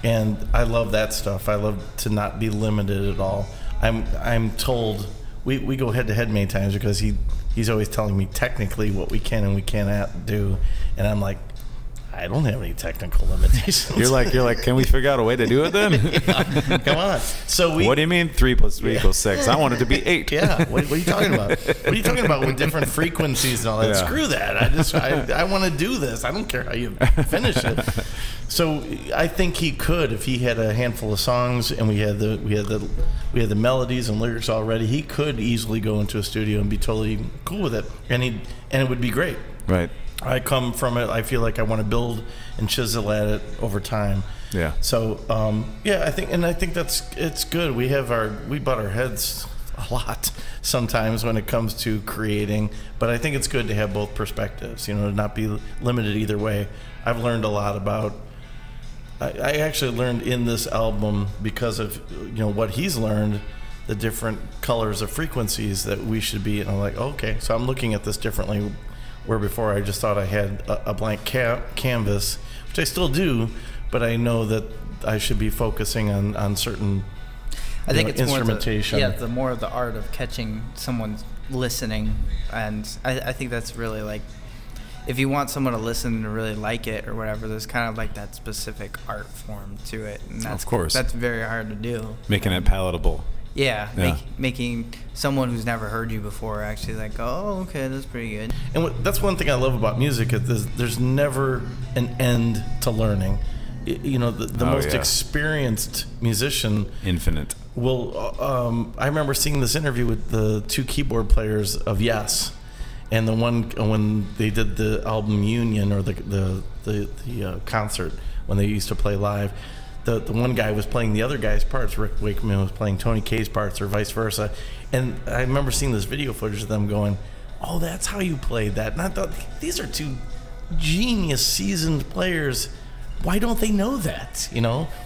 And I love that stuff. I love to not be limited at all. I'm told we go head to head many times because he's always telling me technically what we can and we cannot do, and I'm like, I don't have any technical limitations. You're like, can we figure out a way to do it then? Yeah, come on. So what do you mean 3 + 3 = 6? I want it to be 8. Yeah. What are you talking about? What are you talking about with different frequencies and all that? Yeah. Screw that. I want to do this. I don't care how you finish it. So I think he could, if he had a handful of songs and we had the melodies and lyrics already, he could easily go into a studio and be totally cool with it, and it would be great. Right. I come from it. I feel like I want to build and chisel at it over time. Yeah. So I think it's good. We butt our heads a lot sometimes when it comes to creating, but I think it's good to have both perspectives. You know, to not be limited either way. I've learned a lot about. I actually learned in this album because of what he's learned, the different colors of frequencies that we should be. And I'm like, okay, so I'm looking at this differently. Where before I just thought I had a blank canvas, which I still do, but I know that I should be focusing on certain I think it's instrumentation. the more of the art of catching someone listening, and I think that's really like, if you want someone to listen and really like it or whatever, there's kind of like that specific art form to it, and that's, of course, that's very hard to do. Making it palatable. Yeah. Making someone who's never heard you before actually like, oh, okay, that's pretty good. And that's one thing I love about music is there's never an end to learning. The most experienced musician, infinite, will. I remember seeing this interview with the 2 keyboard players of Yes, and the one when they did the album Union or the concert when they used to play live. The one guy was playing the other guy's parts. Rick Wakeman was playing Tony Kaye's parts, or vice versa. And I remember seeing this video footage of them going, "Oh, that's how you played that." And I thought, these are 2 genius, seasoned players. Why don't they know that?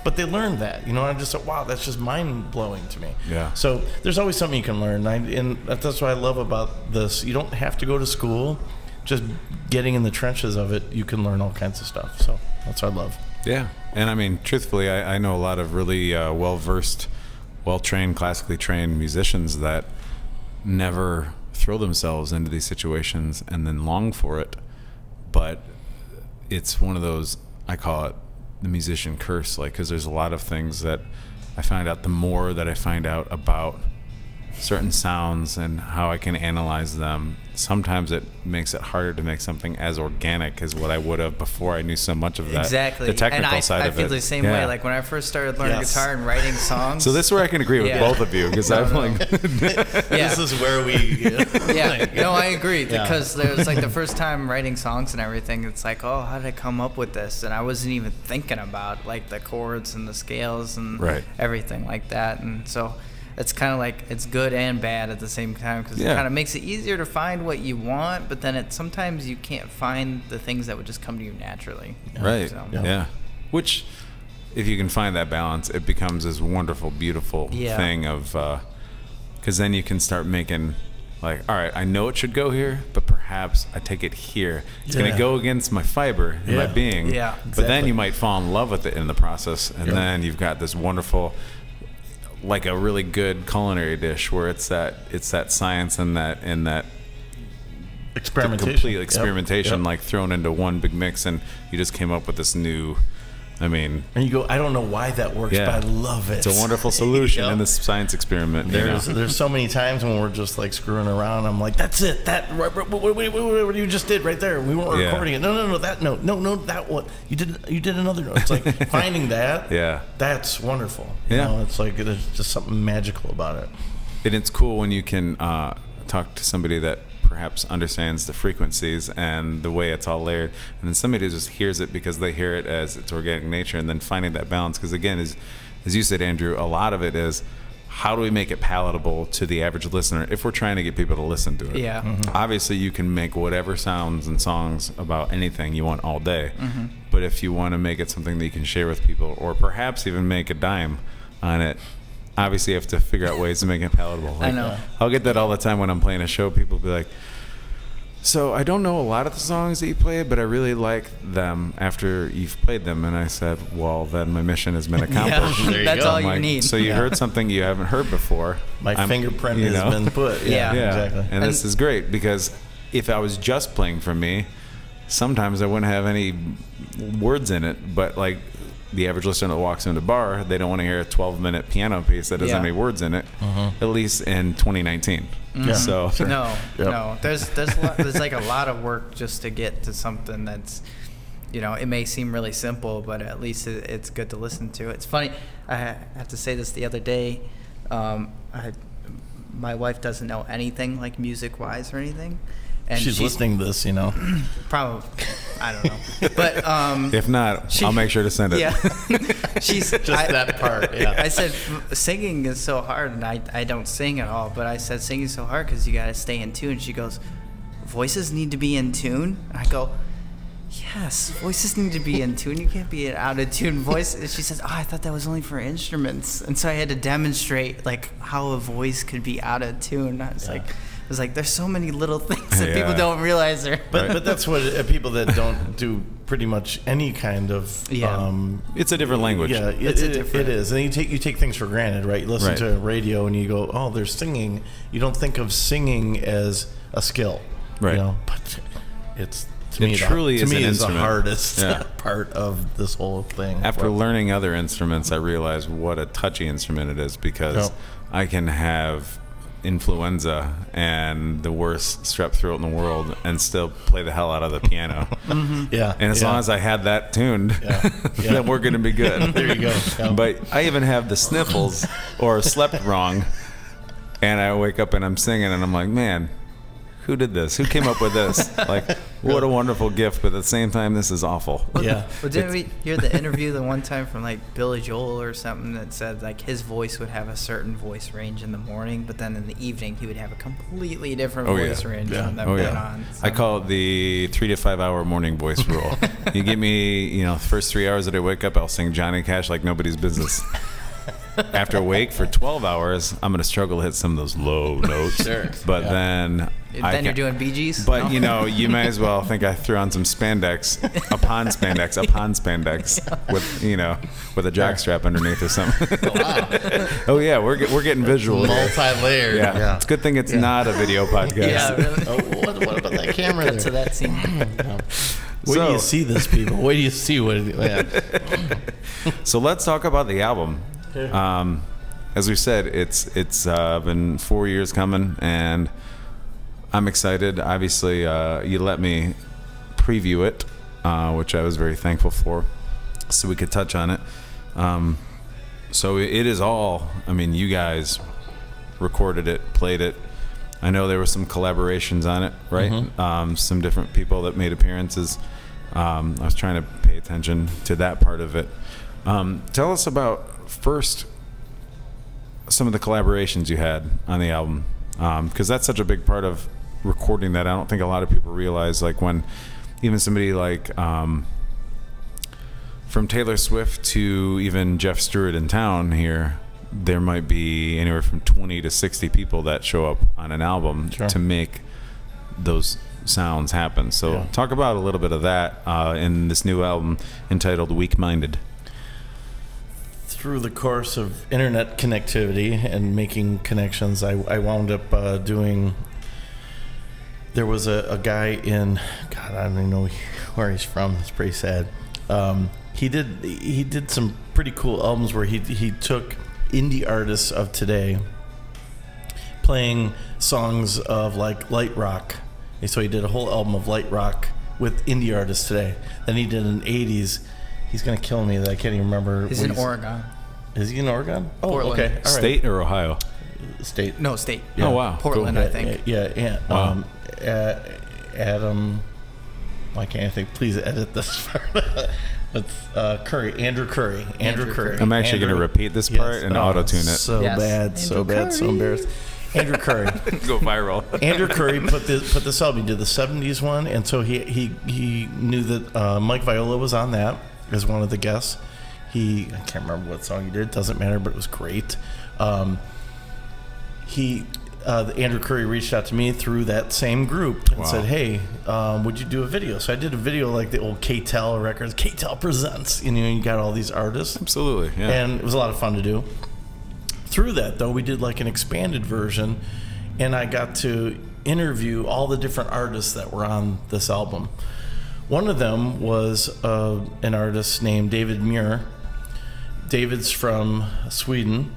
But they learned that. I just thought, wow, that's just mind blowing to me. Yeah. So there's always something you can learn, and that's what I love about this. You don't have to go to school. Just getting in the trenches of it, you can learn all kinds of stuff. So that's what I love. Yeah, and I mean, truthfully, I know a lot of really well-versed, well-trained, classically trained musicians that never throw themselves into these situations and then long for it. But it's one of those, I call it the musician curse, because there's a lot of things that I find out the more that I find out about certain sounds and how I can analyze them. Sometimes it makes it harder to make something as organic as what I would have before I knew so much of that. Exactly. The technical side of it. I feel the same way. Like when I first started learning guitar and writing songs. So this is where I can agree with both of you, because I'm like, this is where we. No, I agree, because there's like the first time writing songs and everything. It's like, oh, how did I come up with this? And I wasn't even thinking about like the chords and the scales and everything like that. And so it's kind of like it's good and bad at the same time, because Yeah. it kind of makes it easier to find what you want, but then sometimes you can't find the things that would just come to you naturally. Right. So- Yeah. Which, if you can find that balance, it becomes this wonderful, beautiful Yeah. thing of, because then you can start making, like, all right, I know it should go here, but perhaps I take it here. It's going Yeah. to go against my fiber and my Yeah. being. Yeah, But then exactly. you might fall in love with it in the process, and Yeah. then you've got this wonderful, like a really good culinary dish where it's that science and that Experimentation. complete Yep. experimentation, Yep. like thrown into one big mix, and you just came up with this new. I mean, And you go, I don't know why that works, yeah, but I love it. It's a wonderful solution Yep. in this science experiment. You know? There's so many times when we're just like screwing around. I'm like, that's it. What you just did right there. We weren't Yeah. recording it. No, that note. No, that one. You did another note. It's like finding that. Yeah. That's wonderful. You Yeah. know, it's like there's just something magical about it. And it's cool when you can talk to somebody that perhaps understands the frequencies and the way it's all layered, and then somebody just hears it because they hear it as its organic nature, and then finding that balance. Because again, as you said, Andrew, a lot of it is how do we make it palatable to the average listener if we're trying to get people to listen to it. Yeah. Obviously, you can make whatever sounds and songs about anything you want all day, but if you want to make it something that you can share with people, or perhaps even make a dime on it, obviously you have to figure out ways to make it palatable. I know. I'll get that all the time when I'm playing a show. People be like, so I don't know a lot of the songs that you played, but I really like them after you've played them. And I said, well, then my mission has been accomplished. Yeah, There you that's go. all I'm you like, need. so you heard something you haven't heard before. My fingerprint you has know? been put. Yeah. Exactly. And this is great, because if I was just playing for me, sometimes I wouldn't have any words in it. But like the average listener that walks into a bar, they don't want to hear a 12-minute piano piece that doesn't have Yeah. any words in it, at least in 2019. Yeah. So No, Yep. no. There's like a lot of work just to get to something that's, it may seem really simple, but at least it's good to listen to. It's funny. I have to say this the other day. My wife doesn't know anything like music-wise or anything, and She's listening to this, you know. Probably, I don't know, but if not, She- I'll make sure to send it. yeah, she's Just that part. Yeah. I said singing is so hard, and I don't sing at all. But I said singing is so hard because you got to stay in tune. She goes, voices need to be in tune. I go, yes, voices need to be in tune. You can't be an out of tune voice. And she says, oh, I thought that was only for instruments. And so I had to demonstrate like how a voice could be out of tune. I was like, there's so many little things that people Yeah. don't realize are. But that's what people that don't do pretty much any kind of Yeah. It's a different language. Yeah, It's a different- it is, and you take things for granted, right? You listen Right. to radio and you go, "Oh, they're singing." You don't think of singing as a skill, Right. You know? But it's to It me, truly to is me an is the instrument. hardest Yeah. part of this whole thing. After But- learning other instruments, I realized what a touchy instrument it is, because Yep. I can have influenza and the worst strep throat in the world and still play the hell out of the piano. yeah, And as yeah. long as I had that tuned, Yeah. Yeah. then we're going to be good. There you go. Yeah. But I even have the sniffles or slept wrong, and I wake up and I'm singing and I'm like, man, who did this? Who came up with this? Like, what a wonderful gift, but at the same time, this is awful. yeah, Well, didn't we hear the interview the one time from like Billy Joel or something that said like his voice would have a certain voice range in the morning, but then in the evening he would have a completely different Oh, yeah. voice range Yeah. from that Oh point yeah, on. I call it the 3 to 5 hour morning voice rule. You give me, the first 3 hours that I wake up, I'll sing Johnny Cash like nobody's business. After a wake for 12 hours, I'm gonna struggle to hit some of those low notes. Sure. But Yeah. then Then you're doing Bee Gees. But No? you may as well think I threw on some spandex upon spandex with a jockstrap underneath or something. wow, Oh yeah, we're getting visual. here. multi-layered. Yeah. It's a good thing it's not a video podcast. Yeah, really. Oh, what about that camera Cut there? to that scene. Wait till So- you see this, people. Wait till you see what. Yeah. So let's talk about the album. As we said, it's been 4 years coming, and I'm excited. Obviously, you let me preview it, which I was very thankful for, so we could touch on it. So it is all. I mean, you guys recorded it, played it. I know there were some collaborations on it, right? Some different people that made appearances. I was trying to pay attention to that part of it. Tell us about first some of the collaborations you had on the album, because that's such a big part of recording that I don't think a lot of people realize. Like when even somebody like from Taylor Swift to even Jeff Stewart in town here, there might be anywhere from 20 to 60 people that show up on an album to make those sounds happen. So talk about a little bit of that in this new album entitled Weak Minded. Through the course of internet connectivity and making connections, I wound up doing. There was a guy in, God, I don't even know where he's from. It's pretty sad. He did some pretty cool albums where he took indie artists of today playing songs of like light rock. And so he did a whole album of light rock with indie artists today. Then he did in the 80s. He's gonna kill me that I can't even remember. He's in Oregon. Is he in Oregon? Oh, Portland. okay. All right. State or Ohio? State. No, state. Yeah. Oh, wow. Portland, Cool. I think. Yeah. Wow. Adam. Why can't I think? Please edit this part. It's Curry. Andrew Curry. Andrew Curry. I'm actually going to repeat this part and auto-tune it. So Yes. bad. So Andrew bad. So Curry. embarrassed. Andrew Curry. Go viral. Andrew Curry put this album. He did the '70s one, and so he knew that Mike Viola was on that as one of the guests. I can't remember what song he did. Doesn't matter, but it was great. Andrew Curry reached out to me through that same group and said, "Hey, would you do a video?" So I did a video like the old K-Tel records. K-Tel presents. You got all these artists. Absolutely, yeah. And it was a lot of fun to do. Through that, though, we did like an expanded version, and I got to interview all the different artists that were on this album. One of them was an artist named David Muir. David's from Sweden,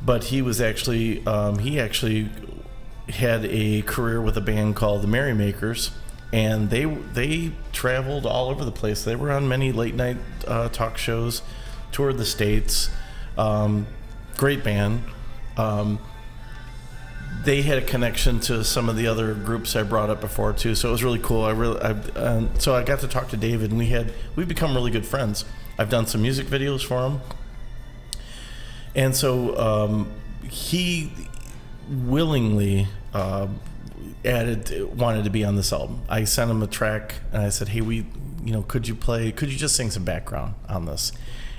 but he was actually he had a career with a band called the Merrymakers, and they traveled all over the place. They were on many late night talk shows, toured the States. Great band. They had a connection to some of the other groups I brought up before too, so it was really cool. So I got to talk to David, and we've become really good friends. I've done some music videos for him, and so he willingly wanted to be on this album. I sent him a track, and I said, "Hey, could you just sing some background on this?"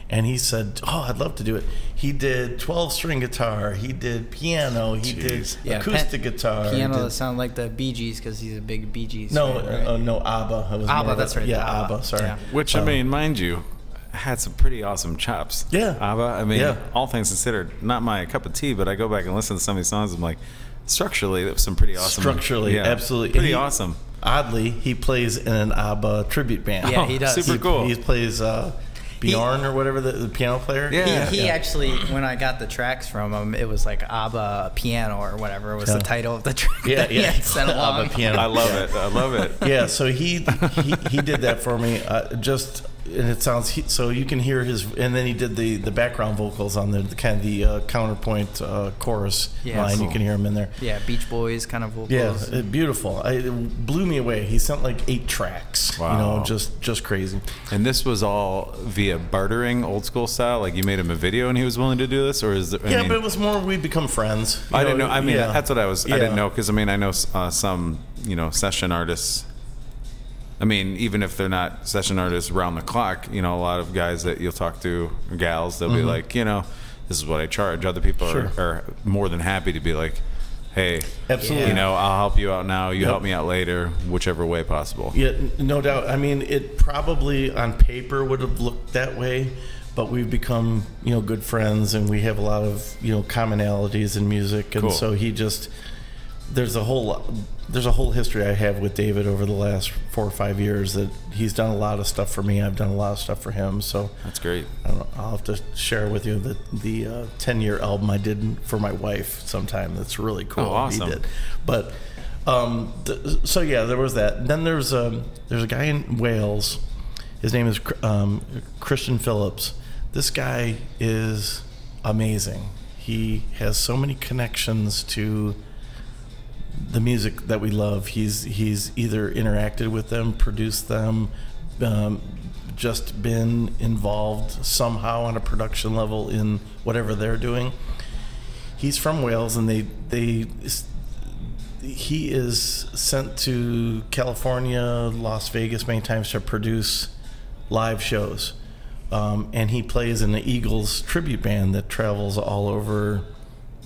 And he said, "Oh, I'd love to do it." He did 12-string guitar. He did piano. He did acoustic guitar. Piano that sounded like the Bee Gees because he's a big Bee Gees No, fan, right? no, ABBA. It was ABBA, more of that's a- right. Yeah, ABBA. ABBA. Sorry. Yeah. Which, I mean, mind you, had some pretty awesome chops. Yeah. ABBA, I mean, Yeah. all things considered, not my cup of tea, but I go back and listen to some of these songs, I'm like, structurally, that was some pretty awesome. Structurally, yeah, absolutely. Pretty He- awesome. Oddly, he plays in an ABBA tribute band. Yeah, he does. Super cool. He plays Bjorn or whatever, the piano player. Yeah. He actually, when I got the tracks from him, it was like ABBA Piano or whatever was the title of the track. Yeah, that he yeah. had sent along. ABBA piano. I love it. I love it. Yeah, so he did that for me. And it sounds so you can hear his, and then he did the background vocals on the kind of the counterpoint chorus line. cool. You can hear him in there. Yeah, Beach Boys kind of vocals. Yeah, beautiful. It blew me away. He sent like 8 tracks. Wow. Just crazy. And this was all via bartering, old school style? Like you made him a video and he was willing to do this? Or is there, But it was more we become friends. I didn't know. I mean, yeah. that's what I was. I didn't know because I mean, I know some session artists. I mean, even if they're not session artists around the clock, a lot of guys that you'll talk to, gals, they'll be like, this is what I charge. Other people are more than happy to be like, hey, Absolutely. I'll help you out now. You help me out later, whichever way possible. Yeah, no doubt. I mean, it probably on paper would have looked that way, but we've become, good friends, and we have a lot of, commonalities in music, and Cool. so there's a whole history I have with David over the last 4 or 5 years that he's done a lot of stuff for me. I've done a lot of stuff for him. So That's great. I don't know, I'll have to share with you the 10-year album I did for my wife sometime. That's really cool. Oh, awesome. He did. But so yeah, there was that. Then there's a guy in Wales. His name is Christian Phillips. This guy is amazing. He has so many connections to the music that we love. He's either interacted with them, produced them, just been involved somehow on a production level in whatever they're doing. he's from Wales, and he is sent to California, Las Vegas many times to produce live shows. And he plays in the Eagles tribute band that travels all over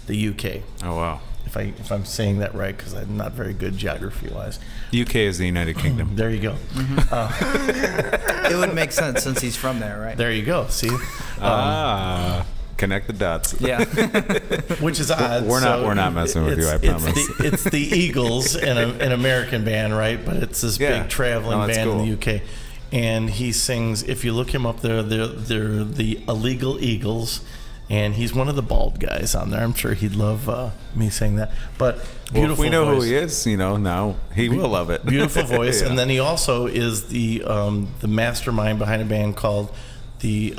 the UK. Oh, wow. If I'm saying that right, because I'm not very good geography-wise. UK is the United Kingdom. There you go. It would make sense since he's from there, right? There you go. See? Connect the dots. Yeah. Which is odd. We're not messing with you, I promise. It's the Eagles, an American band, right? But it's this big traveling band in the UK. And he sings, if you look him up there, they're the Illegal Eagles. And he's one of the bald guys on there. I'm sure he'd love me saying that. But beautiful if we know voice. who he is, now he will love it. Beautiful voice. Yeah. And then he also is the mastermind behind a band called the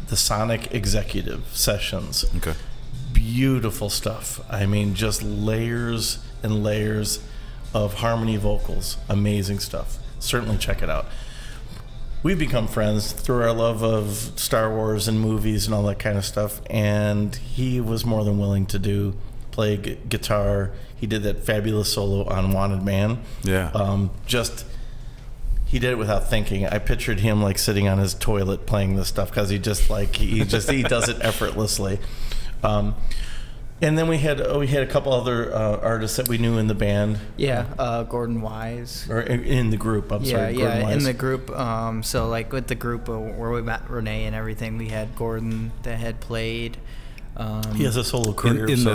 Sonic Executive Sessions. Okay. Beautiful stuff. I mean, just layers and layers of harmony vocals. Amazing stuff. Certainly check it out. We've become friends through our love of Star Wars and movies and all that kind of stuff. And he was more than willing to play guitar. He did that fabulous solo on Wanted Man. Yeah. He did it without thinking. I pictured him like sitting on his toilet playing this stuff because he does it effortlessly. And then we had a couple other artists that we knew in the band. Yeah, Gordon Wise. Or in the group. Gordon Wise. In the group. So like with the group where we met Renee and everything, we had Gordon that had played. He has a solo career in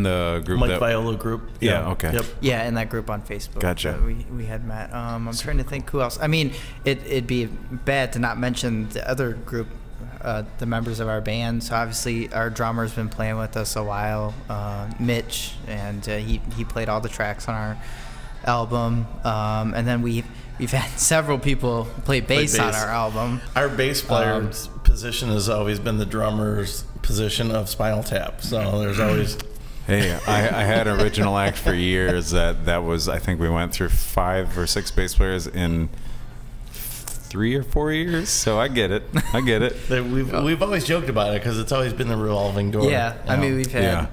the group. Mike Viola group. Yeah. Okay. Yep. Yeah, in that group on Facebook. Gotcha. That we had met. I'm trying to think who else. I mean, it'd be bad to not mention the other group. The members of our band. So obviously our drummer's been playing with us a while, Mitch, and he played all the tracks on our album. And then we've had several people play bass on our album. Our bass player's position has always been the drummer's position of Spinal Tap. So there's always... Hey, I had an original act for years that was, I think we went through 5 or 6 bass players in 3 or 4 years, so I get it. We've always joked about it because it's always been the revolving door. Yeah, I mean we've had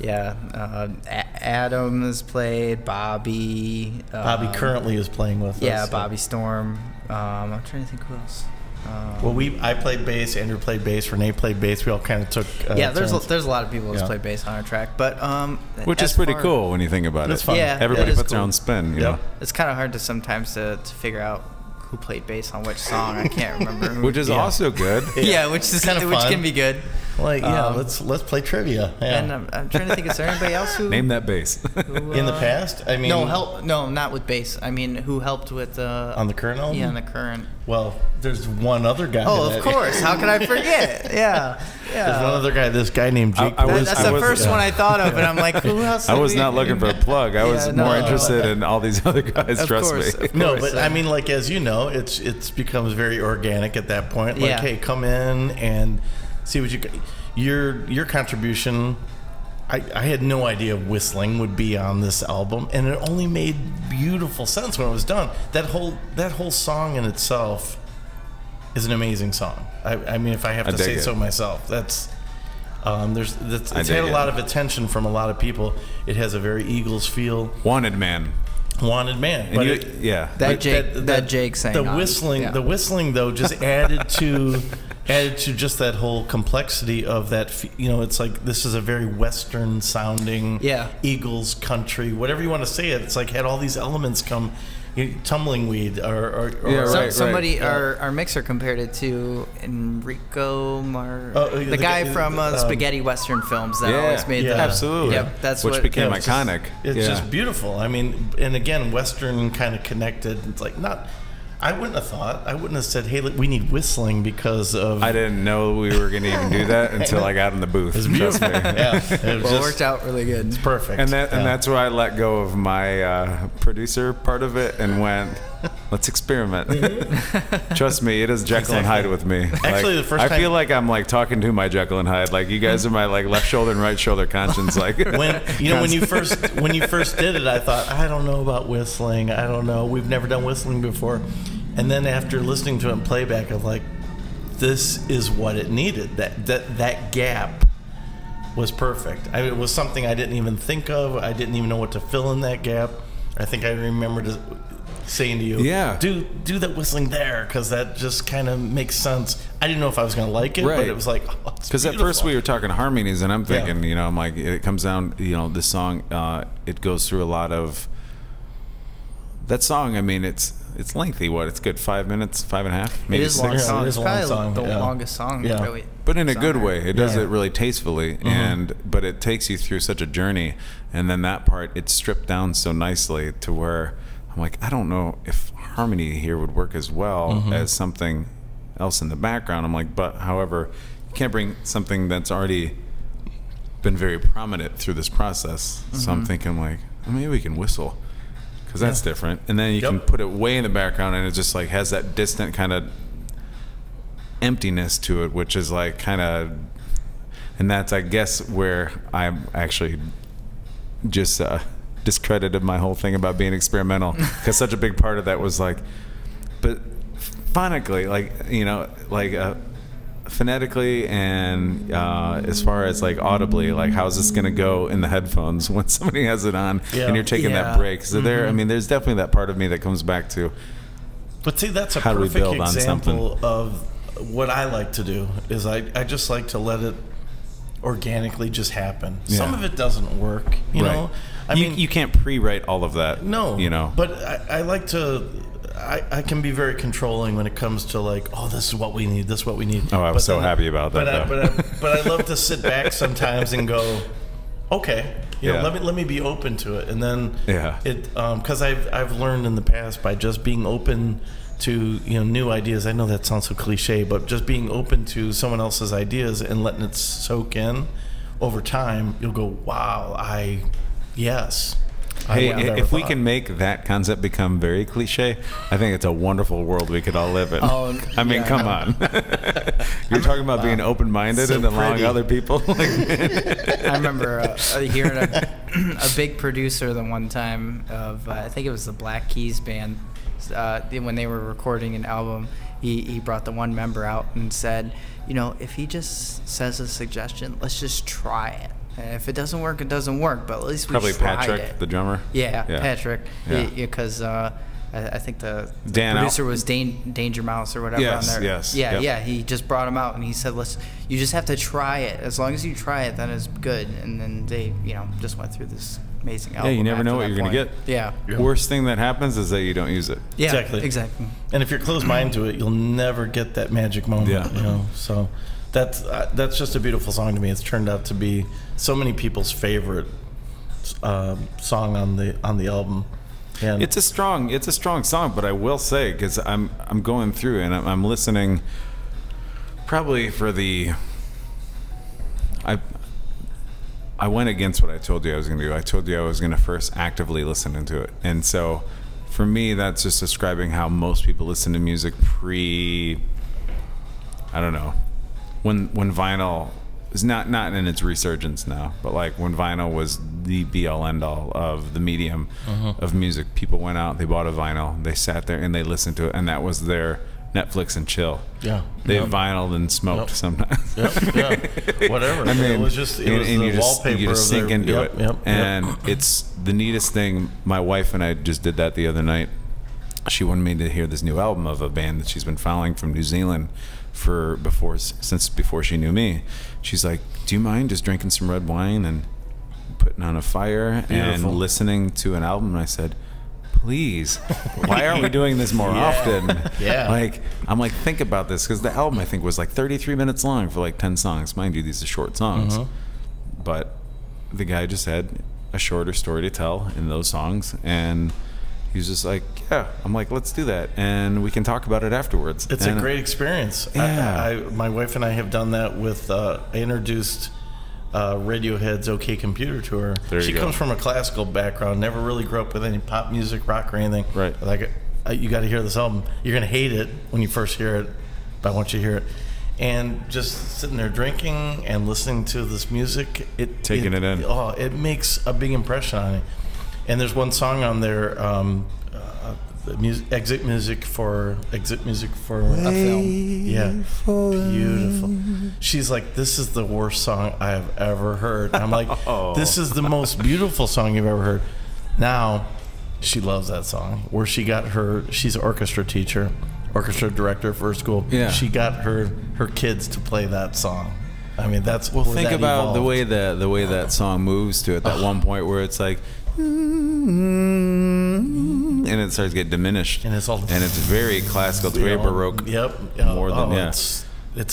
Adam has played, Bobby. Bobby currently is playing with us. Yeah, Bobby Storm. I'm trying to think who else. I played bass, Andrew played bass, Renee played bass. We all kind of took. There's a lot of people who's played bass on our track, but which is pretty cool when you think about it. It's fun. Yeah, everybody puts their own spin. You know? It's kind of hard to sometimes to figure out who played bass on which song. I can't remember. Which is also good. Yeah, which can be good. Like let's play trivia. Yeah. And I'm trying to think, is there anybody else who name that bass in the past? I mean, no, not with bass. I mean, who helped with on the current album? Yeah, on the current. Well, there's one other guy. Oh, of course. How could I forget? Yeah. There's one other guy. This guy named Jake. That's the first one I thought of, and I'm like, who else? I was not looking for a plug. I was more interested in all these other guys. Trust me. No, but I mean, like as you know, it's becomes very organic at that point. Like, hey, come in and see what your contribution. I had no idea whistling would be on this album, and it only made beautiful sense when it was done. That whole song in itself is an amazing song. I mean, if I have to say so myself, that's it's had a lot of attention from a lot of people. It has a very Eagles feel. Wanted Man. But that Jake sang. The whistling though just added to just that whole complexity of that. It's like this is a very Western sounding Eagles country, whatever you want to say it. It's like had all these elements come. Tumbling Weed somebody our mixer compared it to Enrico the guy from spaghetti western films that always made that. Absolutely. Yep, that's which became iconic. It's just beautiful. I mean, and again, Western kind of connected. It's like I wouldn't have said, hey, we need whistling because of... I didn't know we were going to even do that until I got in the booth. Trust me. It worked out really good. It's perfect. And that's where I let go of my producer part of it and went, let's experiment. Trust me, it is Jekyll and Hyde with me. Actually, the first time... I feel like I'm like talking to my Jekyll and Hyde. Like you guys are my like left shoulder and right shoulder conscience. Like when you first did it, I thought, I don't know about whistling. I don't know. We've never done whistling before. And then after listening to it in playback, I'm like, this is what it needed. That gap was perfect. It was something I didn't even think of. I didn't even know what to fill in that gap. I think I remember saying to you, Yeah. do that whistling there, because that just kind of makes sense. I didn't know if I was going to like it, Right. but it was like, oh, it's Because at first beautiful. we were talking harmonies, and I'm thinking, Yeah. you know, I'm like, it comes down, you know, this song, it goes through a lot of that song. I mean, it's lengthy. What? It's good 5 minutes, 5.5, maybe It is a long 6. song. it It's is a long probably song, the yeah. longest song. Yeah. Really. But in a Song. good way. It does Yeah. it really tastefully, Mm-hmm. but it takes you through such a journey, and then that part it's stripped down so nicely to where I'm like, I don't know if harmony here would work as well Mm-hmm. as something else in the background. I'm like, but however, you can't bring something that's already been very prominent through this process. So I'm thinking like, well, maybe we can whistle, because that's different, and then you Yep. can put it way in the background, and it just like has that distant kind of emptiness to it, which is like kind of, and that's I guess where I'm actually just discredited my whole thing about being experimental, because such a big part of that was like, but phonically, like, you know, like phonetically and as far as like audibly, like how's this gonna go in the headphones when somebody has it on Yeah. and you're taking Yeah. that break. So there, I mean, there's definitely that part of me that comes back to, But see, that's a How do we perfect build on example of what I like to do. Is I just like to let it organically just happen. Yeah. Some of it doesn't work, you right. know. I you, mean, you can't pre-write all of that. no, you know. But I like to. I can be very controlling when it comes to like, oh, this is what we need. This is what we need. Oh, I was But so then- happy about that, But I love to sit back sometimes and go, okay, you Yeah. know, let me be open to it, and then Yeah. it because I've learned in the past by just being open to, you know, new ideas. I know that sounds so cliche, but just being open to someone else's ideas and letting it soak in over time, you'll go, wow, yes. I Hey, wouldn't have if ever we thought. can make that concept become very cliche, I think it's a wonderful world we could all live in. Oh, I mean, yeah. come on. You're talking about being open-minded So and allowing pretty. other people. I remember hearing a big producer the one time of I think it was the Black Keys band, when they were recording an album. He brought the one member out and said, you know, if he just says a suggestion, let's just try it. And if it doesn't work, it doesn't work. But at least we Probably tried Patrick, it. the drummer. Yeah, Patrick. Yeah. Because I think the Dan producer Al- was Danger Mouse or whatever Yes, on there. yes, Yeah, yep. yeah. He just brought him out and he said, you just have to try it. As long as you try it, then it's good. And then they, you know, just went through this amazing album. Yeah, you never know after what that you're going to point. get. Yeah. Worst thing that happens is that you don't use it. Yeah, Exactly. exactly. And if you're closed-minded to it, you'll never get that magic moment. Yeah. You know, so that's just a beautiful song to me. It's turned out to be so many people's favorite song on the album. And It's a strong song, but I will say, because I'm going through and I'm listening probably for the I went against what I told you I was going to do. I told you I was going to first actively listen into it, and so for me that's just describing how most people listen to music I don't know, when vinyl is not in its resurgence now, but like when vinyl was the be-all end-all of the medium of music. People went out, they bought a vinyl, they sat there and they listened to it, and that was their Netflix and chill. yeah, They Yep. vinyled and smoked Yep. sometimes. Yep, yeah, whatever. I mean, it was just and the you just wallpaper you just of sink their, into yep, it, yep, and yep. it's the neatest thing. My wife and I just did that the other night. She wanted me to hear this new album of a band that she's been following from New Zealand since before she knew me. She's like, "Do you mind just drinking some red wine and putting on a fire Beautiful. and listening to an album?" And I said, please, why aren't we doing this more often? Yeah. Like, I'm like, think about this, because the album I think was like 33 minutes long for like 10 songs. Mind you, these are short songs, but the guy just had a shorter story to tell in those songs, and he was just like, yeah. I'm like, let's do that, and we can talk about it afterwards. It's And a great experience. Yeah. My wife and I have done that with. I introduced Radiohead's OK Computer to her. There you She go. comes from a classical background, never really grew up with any pop music, rock, or anything. Right. Like, you got to hear this album. You're gonna hate it when you first hear it, but I want you to hear it. And just sitting there drinking and listening to this music, Taking it in. Oh, it makes a big impression on me. And there's one song on there. exit music for a film. Yeah, beautiful. She's like, this is the worst song I have ever heard. I'm like, this is the most beautiful song you've ever heard. Now, she loves that song. Where she got she's an orchestra teacher, orchestra director for her school. Yeah. She got her kids to play that song. I mean, that's Well, where think that about the evolved. way that song moves to it. That one point where it's like, and it starts to get diminished, And it's all- and it's very classical. It's very baroque. Yep. More than It's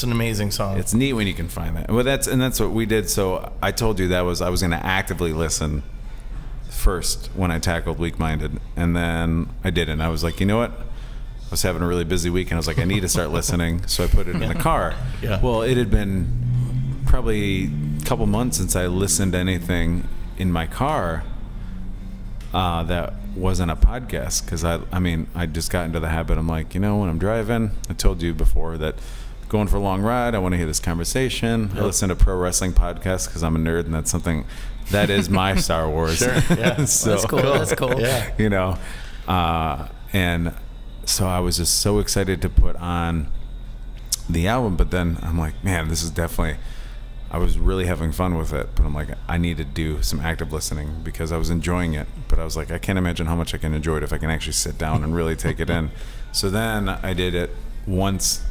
an amazing song. It's neat when you can find that. Well, that's what we did. So I told you I was going to actively listen first when I tackled Weak Minded, and then I didn't. I was like, you know what? I was having a really busy week, and I was like, I need to start listening. So I put it in the car. Yeah. Well, it had been probably a couple months since I listened to anything in my car that wasn't a podcast, because I just got into the habit. I'm like, when I'm driving, I told you before that going for a long ride, I want to hear this conversation. I listen to pro wrestling podcasts because I'm a nerd, and that's something that is my Star Wars. Sure, yeah. So, That's cool. That's cool. Yeah. And so I was just so excited to put on the album, but then I'm like, man, this is definitely, I was really having fun with it, but I'm like, I need to do some active listening because I was enjoying it, but I was like, I can't imagine how much I can enjoy it if I can actually sit down and really take it in. So then I did it once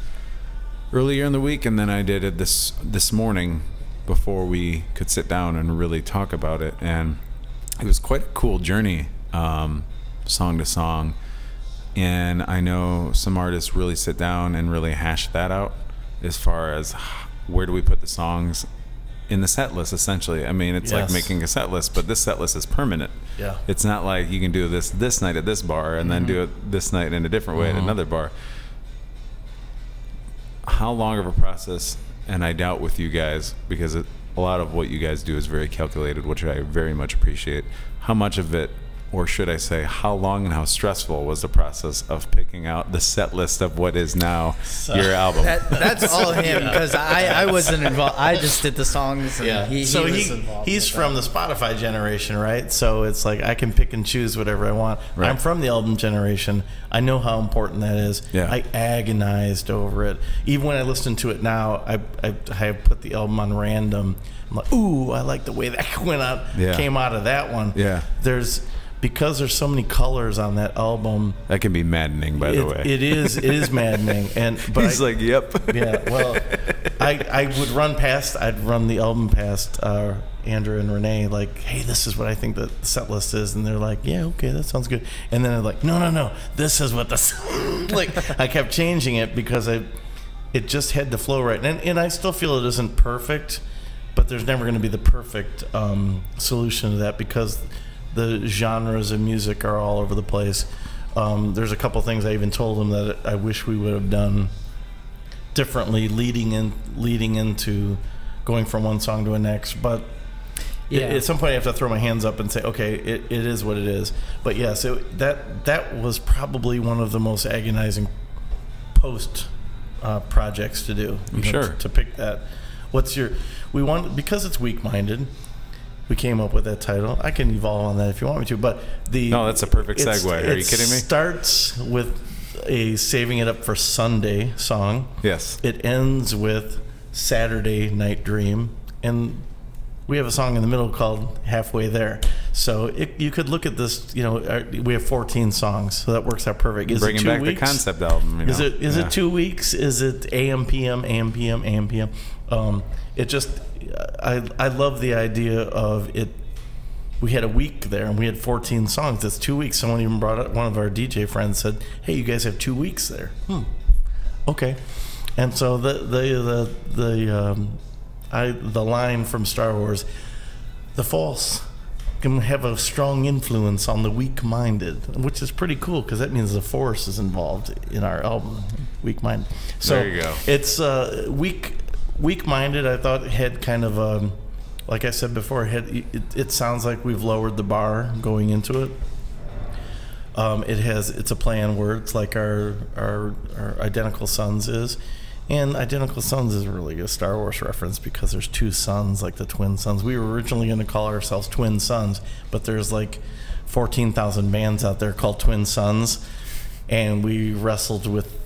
earlier in the week, and then I did it this morning before we could sit down and really talk about it, and it was quite a cool journey, song to song. And I know some artists really sit down and really hash that out as far as where do we put the songs in the set list, essentially. I mean, it's like making a set list, but this set list is permanent. Yeah. It's not like you can do this night at this bar and then do it this night in a different way at another bar. How long of a process, and I doubt with you guys, because a lot of what you guys do is very calculated, which I very much appreciate. How much of it, or should I say, how long and how stressful was the process of picking out the set list of what is now your album? That's all him, because I wasn't involved. I just did the songs. And he was involved. He's from the Spotify generation, right? So it's like I can pick and choose whatever I want. Right. I'm from the album generation. I know how important that is. Yeah. I agonized over it. Even when I listen to it now, I put the album on random. I'm like, ooh, I like the way that came out of that one. Yeah. Because there's so many colors on that album. That can be maddening, by the way. It is maddening. But he's like, yep. Yeah, well, I'd run the album past Andrew and Renee, like, hey, this is what I think the set list is, and they're like, yeah, okay, that sounds good. And then they're like, no, this is what like I kept changing it because it just had to flow right, and I still feel it isn't perfect, but there's never going to be the perfect solution to that because the genres of music are all over the place. There's a couple things I even told them that I wish we would have done differently leading into going from one song to the next. But at some point I have to throw my hands up and say, okay, it is what it is. But yes, that was probably one of the most agonizing post projects to do. To pick that. Because it's Weak-Minded, we came up with that title. I can evolve on that if you want me to, but no, that's a perfect segue. Are you kidding me? It starts with a Saving It Up for Sunday song. Yes. It ends with Saturday Night Dream, and we have a song in the middle called Halfway There. So you could look at this. We have 14 songs, so that works out perfect. Is Bringing it 2 back weeks? the concept album. Is it 2 weeks? Is it AM PM? It just I love the idea of it. We had a week there and we had 14 songs. That's 2 weeks. Someone even brought up, one of our DJ friends said, hey, you guys have 2 weeks there. Okay. And so the line from Star Wars, the Force can have a strong influence on the weak-minded, which is pretty cool because that means the Force is involved in our album, Weak-Minded. So there you go. It's Weak-Minded. I thought had kind of like I said before, it sounds like we've lowered the bar going into it. It's a play on words like our Identical Sons is. And Identical Sons is really a Star Wars reference because there's two sons, like the twin sons. We were originally going to call ourselves Twin Sons, but there's like 14,000 bands out there called Twin Sons. and we wrestled with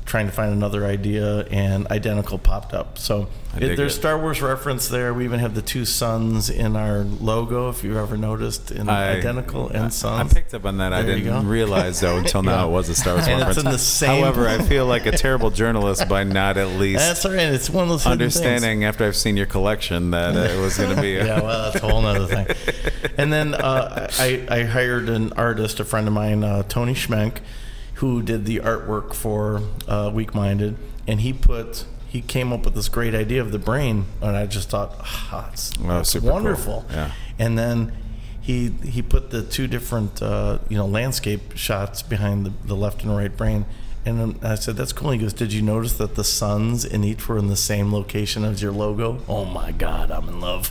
trying to find another idea, and Identical popped up. So there's Star Wars reference there. We even have the two suns in our logo, if you've ever noticed, in Identical and Suns. I picked up on that. I didn't realize, though, until now it was a Star Wars and reference. It's in the same. However, I feel like a terrible journalist by not at least that's all right. It's one of those understanding after I've seen your collection that it was going to be yeah, well, that's a whole other thing. And then I hired an artist, a friend of mine, Tony Schmenk, who did the artwork for Weak Minded, and he came up with this great idea of the brain, and I just thought, that's wonderful. Cool. Yeah. And then he put the two different landscape shots behind the left and right brain, and I said, that's cool. He goes, did you notice that the suns in each were in the same location as your logo? Oh my God, I'm in love.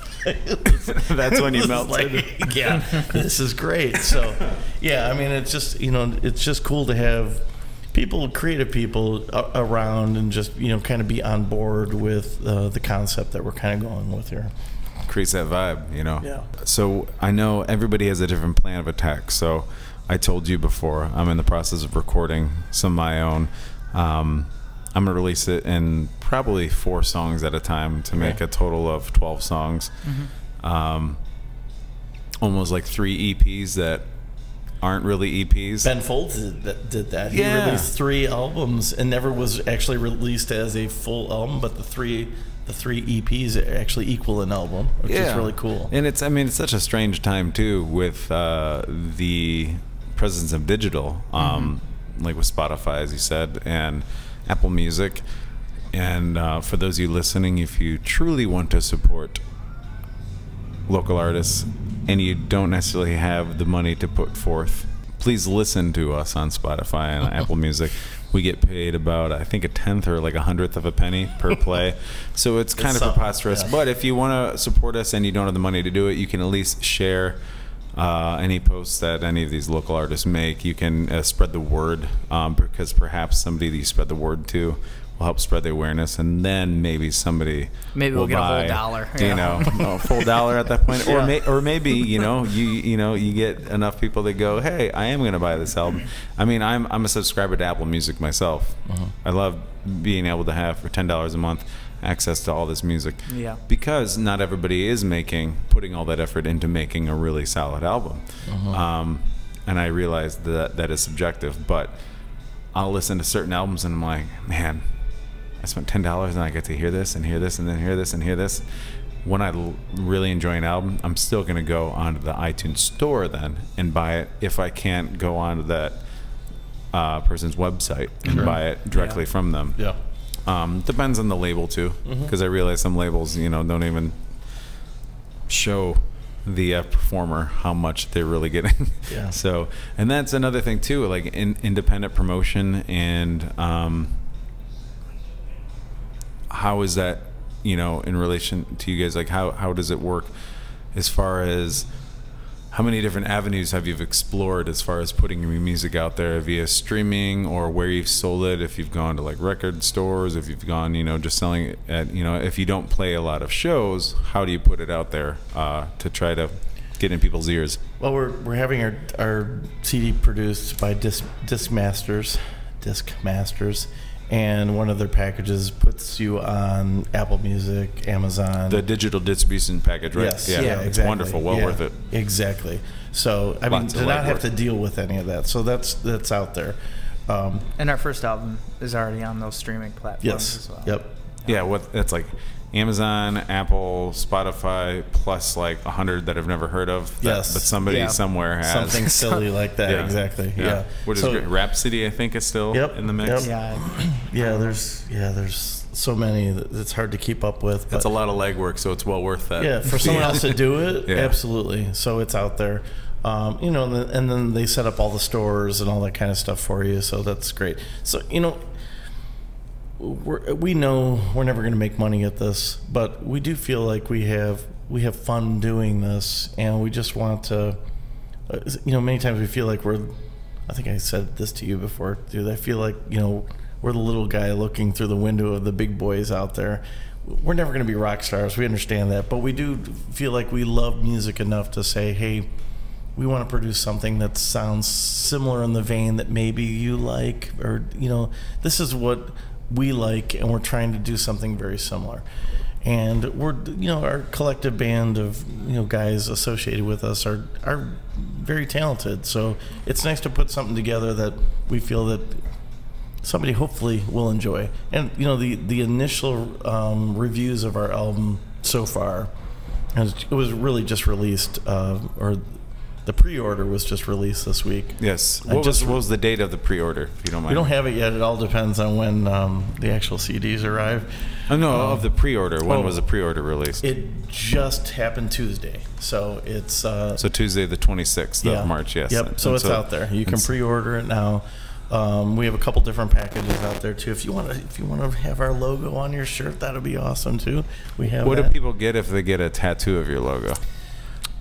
That's when you melted. Like, yeah, this is great. So, yeah, I mean, it's just, it's just cool to have creative people around and just, kind of be on board with the concept that we're kind of going with here. Creates that vibe, Yeah. So I know everybody has a different plan of attack. So I told you before, I'm in the process of recording some of my own. I'm going to release it in probably 4 songs at a time to make a total of 12 songs. Mm-hmm. Almost like 3 EPs that aren't really EPs. Ben Folds did that. He released 3 albums and never was actually released as a full album, but the three EPs actually equal an album, which is really cool. And it's such a strange time too with the presence of digital, like with Spotify, as you said, and Apple Music. And for those of you listening, if you truly want to support local artists and you don't necessarily have the money to put forth, please listen to us on Spotify and Apple Music. We get paid about, I think, 1/10 or like 100th of a penny per play. So it's kind of preposterous. Yeah. But if you want to support us and you don't have the money to do it, you can at least share any posts that any of these local artists make. You can spread the word, because perhaps somebody that you spread the word to will help spread the awareness, and then maybe somebody we'll get a whole $1. A full $1 at that point, or maybe you get enough people that go, hey, I am going to buy this album. I mean, I'm a subscriber to Apple Music myself. I love being able to have for $10 a month access to all this music, because not everybody is putting all that effort into making a really solid album. And I realize that is subjective, but I'll listen to certain albums and I'm like, man, I spent $10 and I get to hear this and hear this and then hear this and hear this. When I really enjoy an album, I'm still going to go onto the iTunes store then and buy it if I can't go onto that person's website and buy it directly from them. Depends on the label too, because I realize some labels, don't even show the performer how much they're really getting. So, and that's another thing too, like independent promotion, and how is that, in relation to you guys? Like how does it work as far as how many different avenues have you explored as far as putting your music out there via streaming, or where you've sold it, if you've gone to like record stores, if you've gone, just selling it at, if you don't play a lot of shows, how do you put it out there to try to get in people's ears? Well, we're having our CD produced by Disc Masters, and one of their packages puts you on Apple Music, Amazon. The digital distribution package, right? Yes. Yeah, it's exactly. Wonderful. Well worth it. Exactly. So, I mean, to not have to deal with any of that. So that's out there. And our first album is already on those streaming platforms as well. Yep. Yeah, that's like Amazon, Apple, Spotify, plus like 100 that I've never heard of. But somebody somewhere has something silly like that. Exactly. Yeah. Which is great. Rhapsody, I think, is still in the mix. There's so many that it's hard to keep up with. That's a lot of legwork, so it's well worth that. Yeah, for someone else to do it, absolutely. So it's out there. And then they set up all the stores and all that kind of stuff for you. So that's great. So we know we're never going to make money at this, but we do feel like we have fun doing this, and we just want to. Many times we feel like I think I said this to you before, dude. I feel like we're the little guy looking through the window of the big boys out there. We're never going to be rock stars. We understand that, but we do feel like we love music enough to say, hey, we want to produce something that sounds similar in the vein that maybe you like, or this is what we like, and we're trying to do something very similar. And we're, our collective band of, guys associated with us are very talented. So it's nice to put something together that we feel that somebody hopefully will enjoy. And, the initial reviews of our album so far, it was really just released, or the pre-order was just released this week. Yes. What was the date of the pre-order, if you don't mind? We don't have it yet. It all depends on when the actual CDs arrive. Oh, no, of the pre-order. When was the pre-order released? It just happened Tuesday. So it's... so Tuesday the 26th of March, yes. Yep, so it's out there. You can pre-order it now. We have a couple different packages out there too. If you want to have our logo on your shirt, that'll be awesome too. We have. What do people get if they get a tattoo of your logo?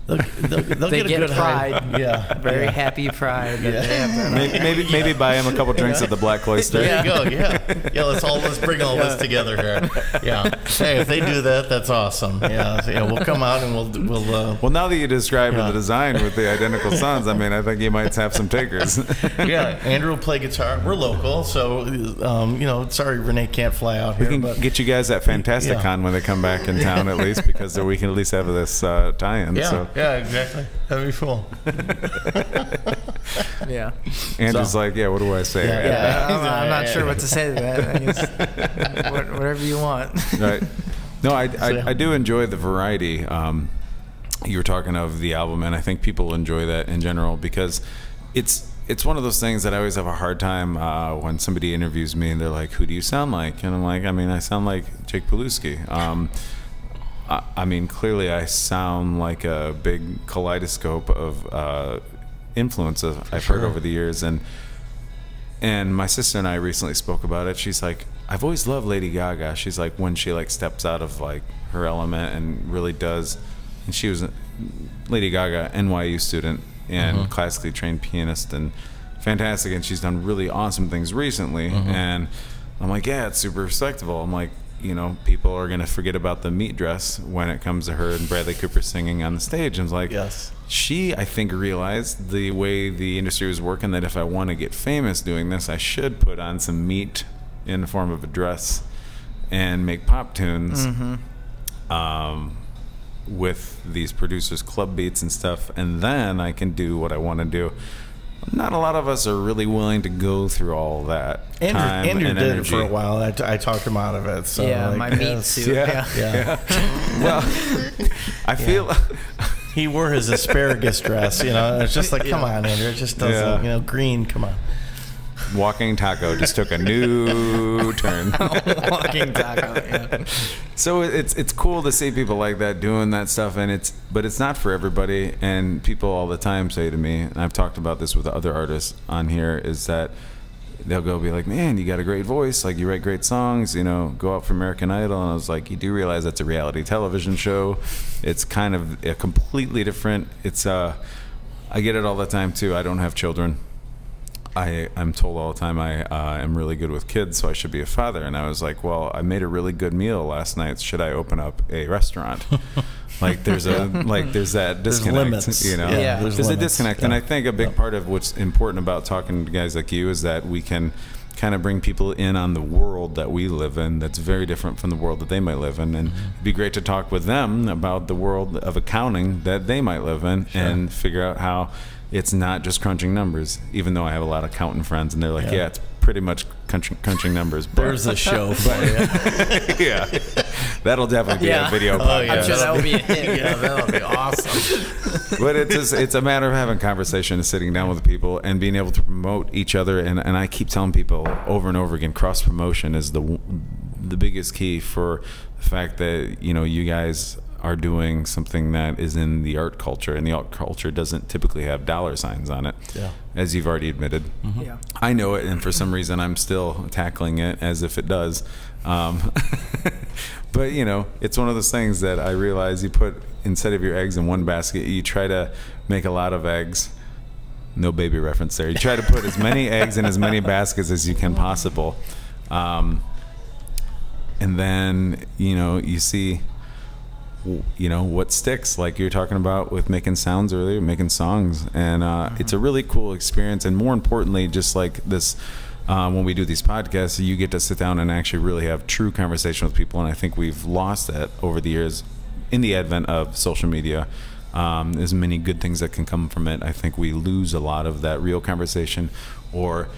They'll They get a get good pride. high. Yeah, Very happy pride. That they have that. Maybe buy them a couple drinks at the Black Cloister. There you go. Yeah. Let's bring all this together here. Yeah. Hey, if they do that, that's awesome. Yeah. We'll come out and we'll. Well, now that you described the design with the identical sons, I mean, I think you might have some takers. Yeah. Andrew will play guitar. We're local, so sorry Renee can't fly out here. We can get you guys at Fantasticon when they come back in town, at least, because we can at least have this tie-in. Yeah. So. Yeah, exactly. That'd be cool. Yeah. Andrew's like, what do I say? I'm not sure what to say to that. I guess whatever you want. Right. No, I do enjoy the variety. You were talking of the album, and I think people enjoy that in general because it's one of those things that I always have a hard time when somebody interviews me and they're like, "Who do you sound like?" And I'm like, I sound like Jake Paluski. I mean, clearly I sound like a big kaleidoscope of influences I've heard over the years, and my sister and I recently spoke about it. She's like, I've always loved Lady Gaga. She's like, when she steps out of her element and really does, and she was Lady Gaga, NYU student and classically trained pianist and fantastic, and she's done really awesome things recently. And I'm like, yeah, it's super respectable. I'm like, people are going to forget about the meat dress when it comes to her and Bradley Cooper singing on the stage. And it's like, she, I think, realized the way the industry was working that if I want to get famous doing this, I should put on some meat in the form of a dress and make pop tunes with these producers' club beats and stuff. And then I can do what I want to do. Not a lot of us are really willing to go through all that time Andrew and did energy. it for a while. I talked him out of it. So my meat suit. Yeah. Well, I feel he wore his asparagus dress. It's just like, come on, Andrew. It just doesn't. Green. Come on. Walking Taco just took a new turn. Walking Taco. Yeah. So it's cool to see people like that doing that stuff, but it's not for everybody. And people all the time say to me, and I've talked about this with other artists on here, is that they'll go be like, "Man, you got a great voice. You write great songs. Go out for American Idol." And I was like, "You do realize that's a reality television show? It's kind of a completely different. I get it all the time too. I don't have children." I'm told all the time I am really good with kids, so I should be a father. And I was like, well, I made a really good meal last night. Should I open up a restaurant? There's that disconnect. There's limits. There's a disconnect. Yeah. And I think a big part of what's important about talking to guys like you is that we can kind of bring people in on the world that we live in that's very different from the world that they might live in. And it'd be great to talk with them about the world of accounting that they might live in and figure out how it's not just crunching numbers, even though I have a lot of accountant friends, and they're like, yeah it's pretty much crunching numbers. There's a show for you. Yeah. That'll definitely be a video podcast. I'm sure that will be a hit. Yeah, that'll be awesome. But it's a matter of having conversation and sitting down with people and being able to promote each other. And I keep telling people over and over again, cross-promotion is the biggest key for the fact that, you guys are doing something that is in the art culture, and the art culture doesn't typically have dollar signs on it, as you've already admitted. Yeah. I know it, and for some reason I'm still tackling it as if it does. But it's one of those things that I realize you put, instead of your eggs in one basket, you try to make a lot of eggs. No baby reference there. You try to put as many eggs in as many baskets as you can possible. And then, you see you know, what sticks, like you were talking about with making sounds earlier, making songs. And it's a really cool experience. And more importantly, just like this, when we do these podcasts, you get to sit down and actually really have true conversation with people. And I think we've lost that over the years in the advent of social media. There's many good things that can come from it. I think we lose a lot of that real conversation. Or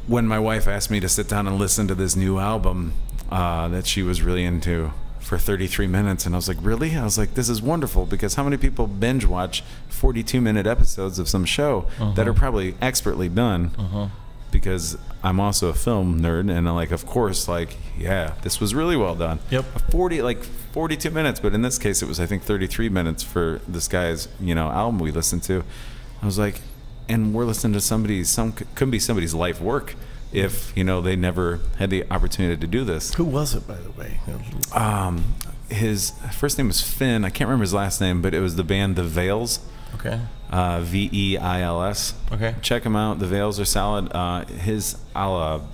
when my wife asked me to sit down and listen to this new album that she was really into for 33 minutes, and I was like, really? I was like, this is wonderful, because how many people binge watch 42-minute episodes of some show that are probably expertly done? Because I'm also a film nerd, and I'm like, of course, like, yeah, this was really well done. Yep. 42 minutes, but in this case it was, I think, 33 minutes for this guy's, you know, album we listened to. I was like, and we're listening to could be somebody's life work if, you know, they never had the opportunity to do this. Who was it, by the way? His first name was Finn. I can't remember his last name, but it was the band The Veils. Okay. Veils. Okay. Check him out. The Veils are solid. I'll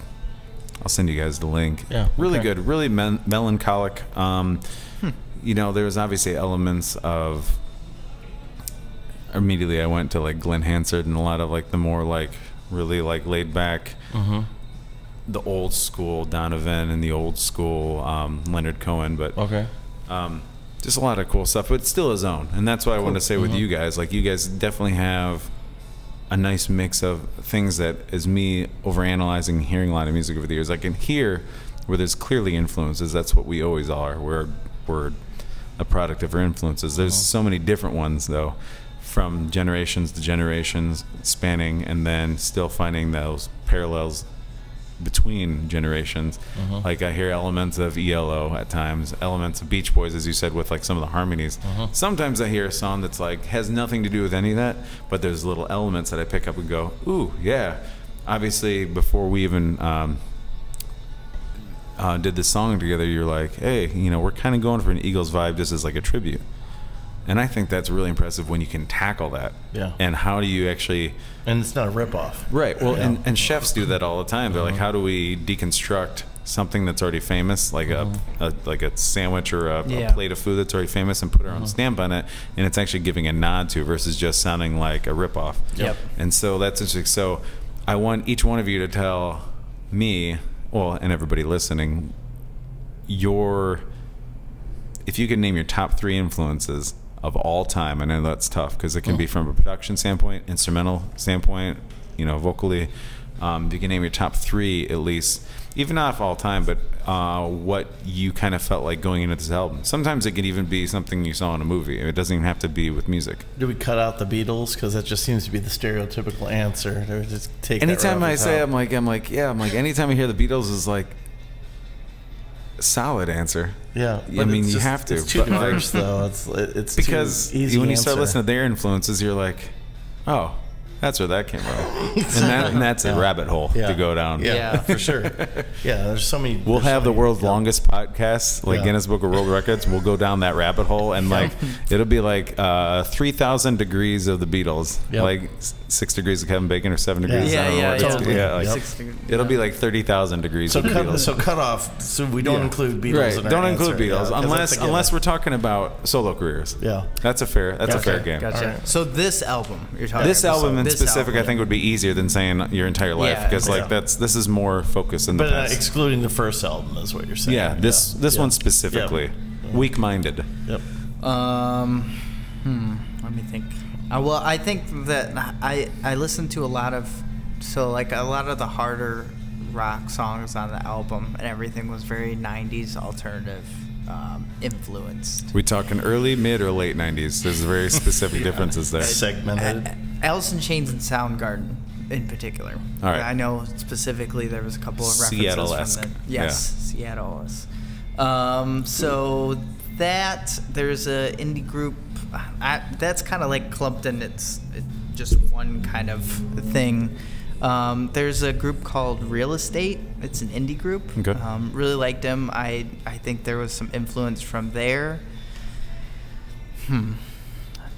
send you guys the link. Yeah. Really okay. good. Really melancholic. You know, there was obviously elements of. Immediately, I went to like Glenn Hansard and a lot of like the more like really like laid back, the old school Donovan and the old school Leonard Cohen, but okay. Just a lot of cool stuff, but still his own. And that's what I want to say with you guys. Like, you guys definitely have a nice mix of things that is me overanalyzing, hearing a lot of music over the years. I can hear where there's clearly influences. That's what we always are. We're a product of our influences. There's so many different ones, though, from generations to generations spanning, and then still finding those parallels between generations. Like, I hear elements of ELO at times, elements of Beach Boys, as you said, with like some of the harmonies. Sometimes I hear a song that's like has nothing to do with any of that, but there's little elements that I pick up and go, ooh, yeah. Obviously, before we even did this song together, you're like, hey, you know, we're kind of going for an Eagles vibe just as like a tribute. And I think that's really impressive when you can tackle that. Yeah. And how do you actually... And it's not a ripoff. Right. Well, and chefs do that all the time. They're like, how do we deconstruct something that's already famous, like a sandwich or a plate of food that's already famous, and put our own stamp on it, and it's actually giving a nod to, versus just sounding like a ripoff. Yep. And so that's interesting. So I want each one of you to tell me, well, and everybody listening, if you could name your top 3 influences of all time. I know that's tough because it can be from a production standpoint, instrumental standpoint, you know, vocally. You can name your top 3 at least, even not of all time, but what you kind of felt like going into this album. Sometimes it can even be something you saw in a movie. It doesn't even have to be with music. Do we cut out the Beatles? Because that just seems to be the stereotypical answer. They're just take anytime that right I say, I'm like, anytime I hear the Beatles is like a solid answer. Yeah, I mean, you have to. It's too diverse, though. It's because too easy when you answer. start listening to their influences, you're like, oh, that's where that came from. and that's a rabbit hole to go down. Yeah, for sure. Yeah, there's so many. We'll have the world's longest podcast, like Guinness Book of World Records. We'll go down that rabbit hole, and like it'll be like 3,000 degrees of the Beatles, like 6 degrees of Kevin Bacon or 7 degrees. Totally. It'll be like 30,000 degrees of the Beatles. So cut off. So we don't include Beatles. Right. In our Don't answer. include Beatles unless we're talking about solo careers. Yeah, that's a fair game. Gotcha. Right. So this album you're talking this about. album in specific, I think, would be easier than saying your entire life, because like this is more focused in the past. Excluding the first album is what you're saying. Yeah, this one specifically, Weak-Minded. Yep. Let me think. Well, I think that I listened to a lot of the harder rock songs on the album, and everything was very 90s alternative influenced. We talking early, mid, or late 90s? There's very specific differences there. Segmented. Alice in Chains and Soundgarden in particular. All right. I know specifically there was a couple of references Seattle-esque. from the Seattle-esque. So that there's a indie group that's kind of like clumped in. It's just one kind of thing. There's a group called Real Estate. It's an indie group. Okay. Really liked them. I think there was some influence from there.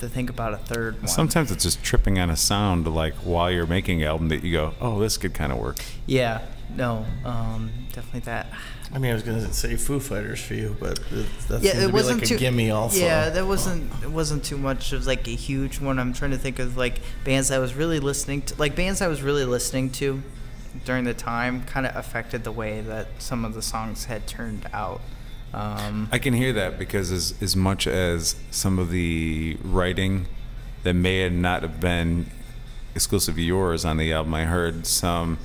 to think about a third one. Sometimes it's just tripping on a sound, like while you're making an album, that you go, "Oh, this could kind of work." Yeah, no, definitely that. I mean, I was gonna say Foo Fighters for you, but that Yeah, seemed it to be wasn't like too. a gimme also. Yeah, that wasn't. It wasn't too much of like a huge one. I'm trying to think of like bands I was really listening to. Like bands I was really listening to during the time kind of affected the way that some of the songs had turned out. I can hear that because as much as some of the writing that may not have been exclusive to yours on the album, I heard some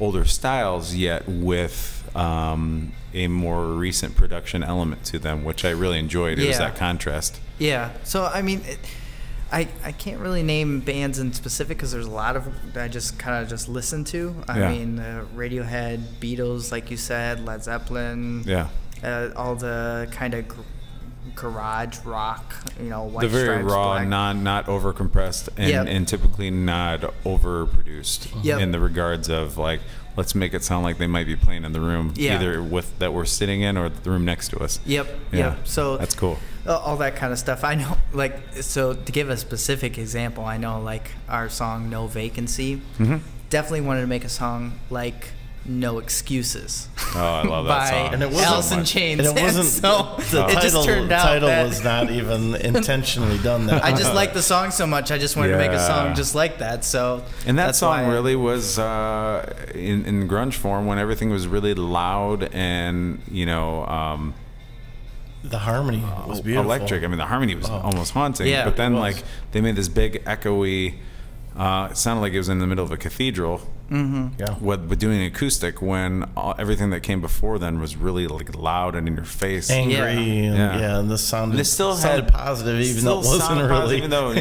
older styles yet with a more recent production element to them, which I really enjoyed. It was that contrast. Yeah. So I mean, I can't really name bands in specific because there's a lot of I just kind of just listen to. I mean, Radiohead, Beatles, like you said, Led Zeppelin. Yeah. All the kind of garage rock, White The very Stripes, raw, Black. not over compressed, and typically not overproduced in the regards of like, let's make it sound like they might be playing in the room, either with that we're sitting in or the room next to us. Yep. So that's cool. All that kind of stuff. I know, like, so to give a specific example, I know like our song "No Vacancy." Definitely wanted to make a song like "No Excuses." Oh, I love that by song. And it wasn't Alice in Chains. And it wasn't. So The it just turned out title that was not even intentionally done that. I just like the song so much. I just wanted to make a song just like that. So and that that's song why really was in grunge form when everything was really loud and the harmony was beautiful. electric. I mean, the harmony was almost haunting. Yeah, but then it was. like they made this big echoey. It sounded like it was in the middle of a cathedral. Yeah. With doing acoustic when everything that came before then was really like loud and in your face. Angry, and this sounded, it still sounded had positive, even though it wasn't really. Even though,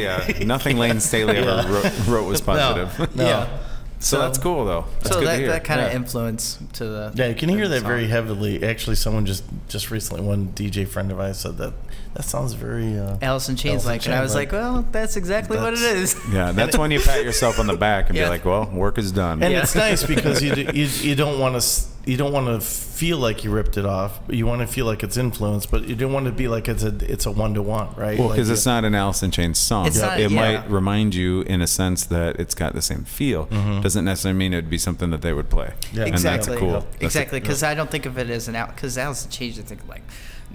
nothing Lane Staley ever wrote was positive. No. Yeah. So that's cool, though. That's So good to hear. that kind of influence to the Yeah, you can hear the that song. very heavily. Actually, someone just recently, one DJ friend of mine said that sounds very Alice in Chains Alice in like, and I Chains was like. like, well, that's exactly what it is. Yeah, that's when you pat yourself on the back and be Yeah. like, well, work is done. And Yeah. it's nice because you don't want to feel like you ripped it off. You want to feel like it's influenced, but you don't want to be like it's a 1-to-1, right? Well, Like because it's not an Alice in Chains song. It's not- It yeah. might remind you in a sense that it's got the same feel. Doesn't necessarily mean it'd be something that they would play. Yeah. And Exactly. that's cool. Exactly, because I don't think of it as because Alice in Chains, I think of like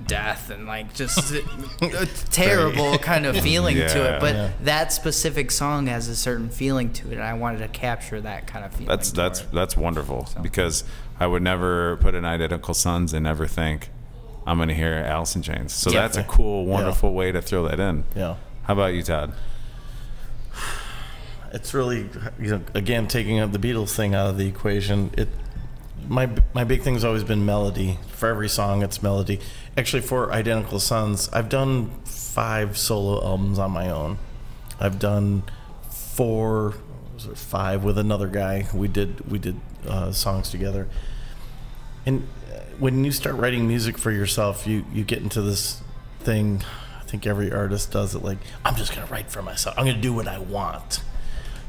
death and like just a terrible kind of feeling to Yeah. it. But Yeah. that specific song has a certain feeling to it, and I wanted to capture that kind of feeling. That's wonderful because I would never put an Identical Sons and ever think I'm going to hear Alice in Chains. So Yeah. that's a cool, wonderful way to throw that in. Yeah. How about you, Todd? It's really, again, taking the Beatles thing out of the equation. My big thing's always been melody. For every song, it's melody. Actually, for Identical Sons, I've done 5 solo albums on my own. I've done 4, 5 with another guy. We did songs together. And when you start writing music for yourself, you get into this thing. I think every artist does it. Like, I'm just gonna write for myself. I'm gonna do what I want.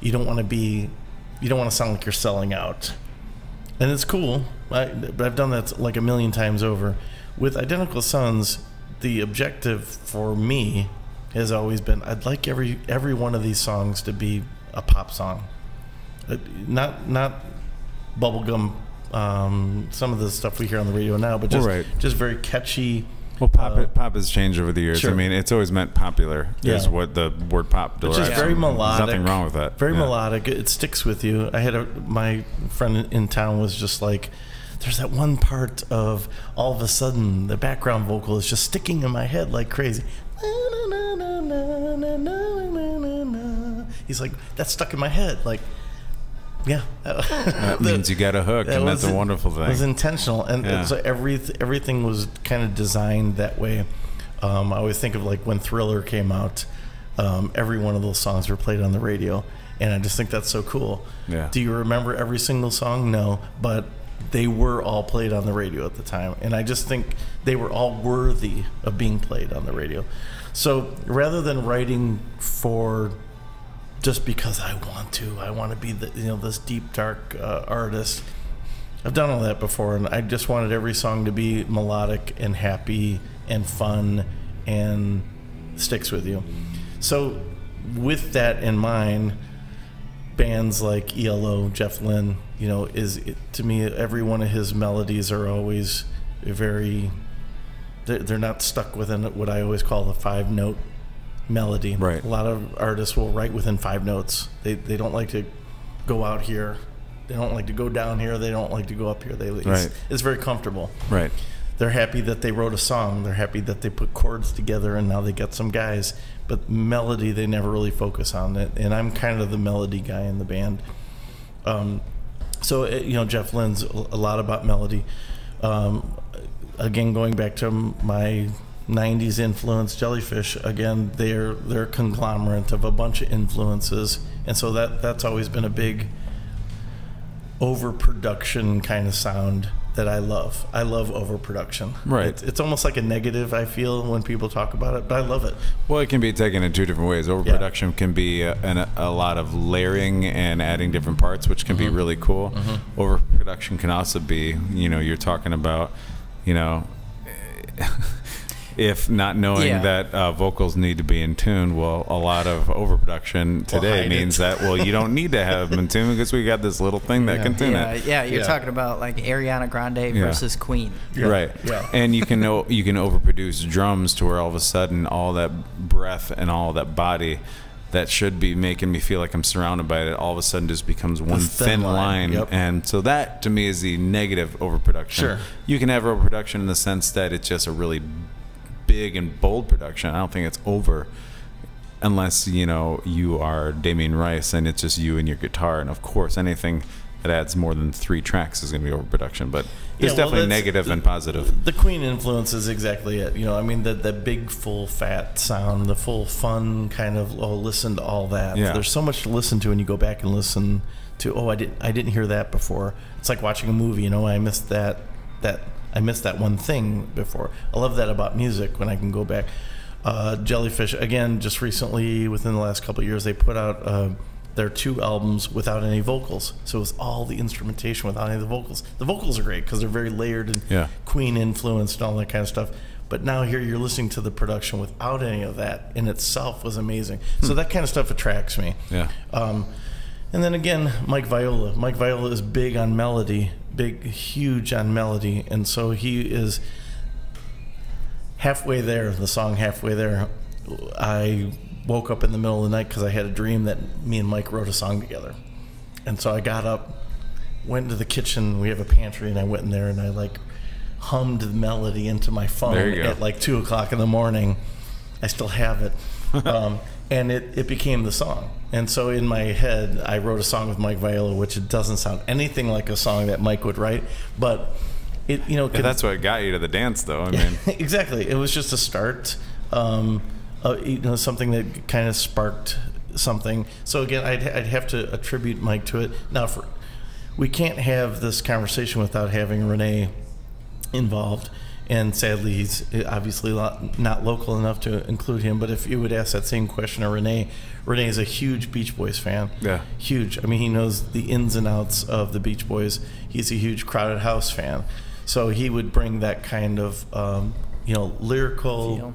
You don't want to sound like you're selling out. And it's cool, but I've done that like a million times over. With Identical Sons, the objective for me has always been I'd like every one of these songs to be a pop song, not bubblegum. Some of the stuff we hear on the radio now, but just very catchy. Well, pop has changed over the years. Sure. I mean, it's always meant popular is what the word pop derives Which is very from. melodic. There's nothing wrong with that. Very melodic. It sticks with you. I had my friend in town was just like, there's that one part of all of a sudden the background vocal is just sticking in my head like crazy. He's like, that's stuck in my head. Like, yeah. That means you got a hook, and that's a wonderful thing. It was intentional, and so everything was kind of designed that way. I always think of like when Thriller came out, every one of those songs were played on the radio, and I just think that's so cool. Yeah. Do you remember every single song? No, but they were all played on the radio at the time, and I just think they were all worthy of being played on the radio. So rather than writing for just because I want to be this deep dark artist. I've done all that before, and I just wanted every song to be melodic and happy and fun and sticks with you. So with that in mind, bands like ELO, Jeff Lynne, to me, every one of his melodies are always very, they're not stuck within what I always call the 5-note melody. Right. A lot of artists will write within 5 notes. They don't like to go out here. They don't like to go down here. They don't like to go up here. It's very comfortable. Right. They're happy that they wrote a song. They're happy that they put chords together and now they got some guys. But melody, they never really focus on it. And I'm kind of the melody guy in the band. Jeff Lynne's a lot about melody. Again, going back to my 90s influence, Jellyfish, again, they're a conglomerate of a bunch of influences. And so that's always been a big overproduction kind of sound that I love. I love overproduction. Right. It's almost like a negative, I feel, when people talk about it, but I love it. Well, it can be taken in 2 different ways. Overproduction can be a lot of layering and adding different parts, which can be really cool. Overproduction can also be, you're talking about, if not knowing that vocals need to be in tune, well, a lot of overproduction today means that, well, you don't need to have them in tune because we got this little thing that can tune it. Yeah, you're talking about like Ariana Grande versus Queen. Right. Yeah. And you can overproduce drums to where all of a sudden all that breath and all that body that should be making me feel like I'm surrounded by it, all of a sudden just becomes one thin line. Yep. And so that, to me, is the negative overproduction. Sure. You can have overproduction in the sense that it's just a really big and bold production. I don't think it's over unless you are Damien Rice and it's just you and your guitar. And of course, anything that adds more than 3 tracks is going to be overproduction. But it's definitely negative and positive. The Queen influence is exactly it. The big, full, fat sound, the full, fun kind of, listen to all that. Yeah. There's so much to listen to when you go back and listen to, I didn't hear that before. It's like watching a movie, I missed that one thing before. I love that about music when I can go back. Jellyfish, again, just recently, within the last couple of years, they put out their 2 albums without any vocals. So it was all the instrumentation without any of the vocals. The vocals are great because they're very layered and Queen influenced and all that kind of stuff. But now here you're listening to the production without any of that in itself was amazing. So that kind of stuff attracts me. Yeah. And then again, Mike Viola. Mike Viola is big on melody, huge on melody. And so he is halfway there, the song Halfway There. I woke up in the middle of the night because I had a dream that me and Mike wrote a song together. And so I got up, went into the kitchen. We have a pantry, and I went in there and I hummed the melody into my phone at 2 o'clock in the morning. I still have it. And it became the song. And so in my head, I wrote a song with Mike Viola, which it doesn't sound anything like a song that Mike would write, but it, that's what got you to the dance, though. I mean, exactly. It was just a start, something that kind of sparked something. So again, I'd have to attribute Mike to it. Now, we can't have this conversation without having Renee involved. And sadly, he's obviously not local enough to include him. But if you would ask that same question to Renee, Renee is a huge Beach Boys fan. Yeah. Huge. I mean, he knows the ins and outs of the Beach Boys. He's a huge Crowded House fan. So he would bring that kind of, lyrical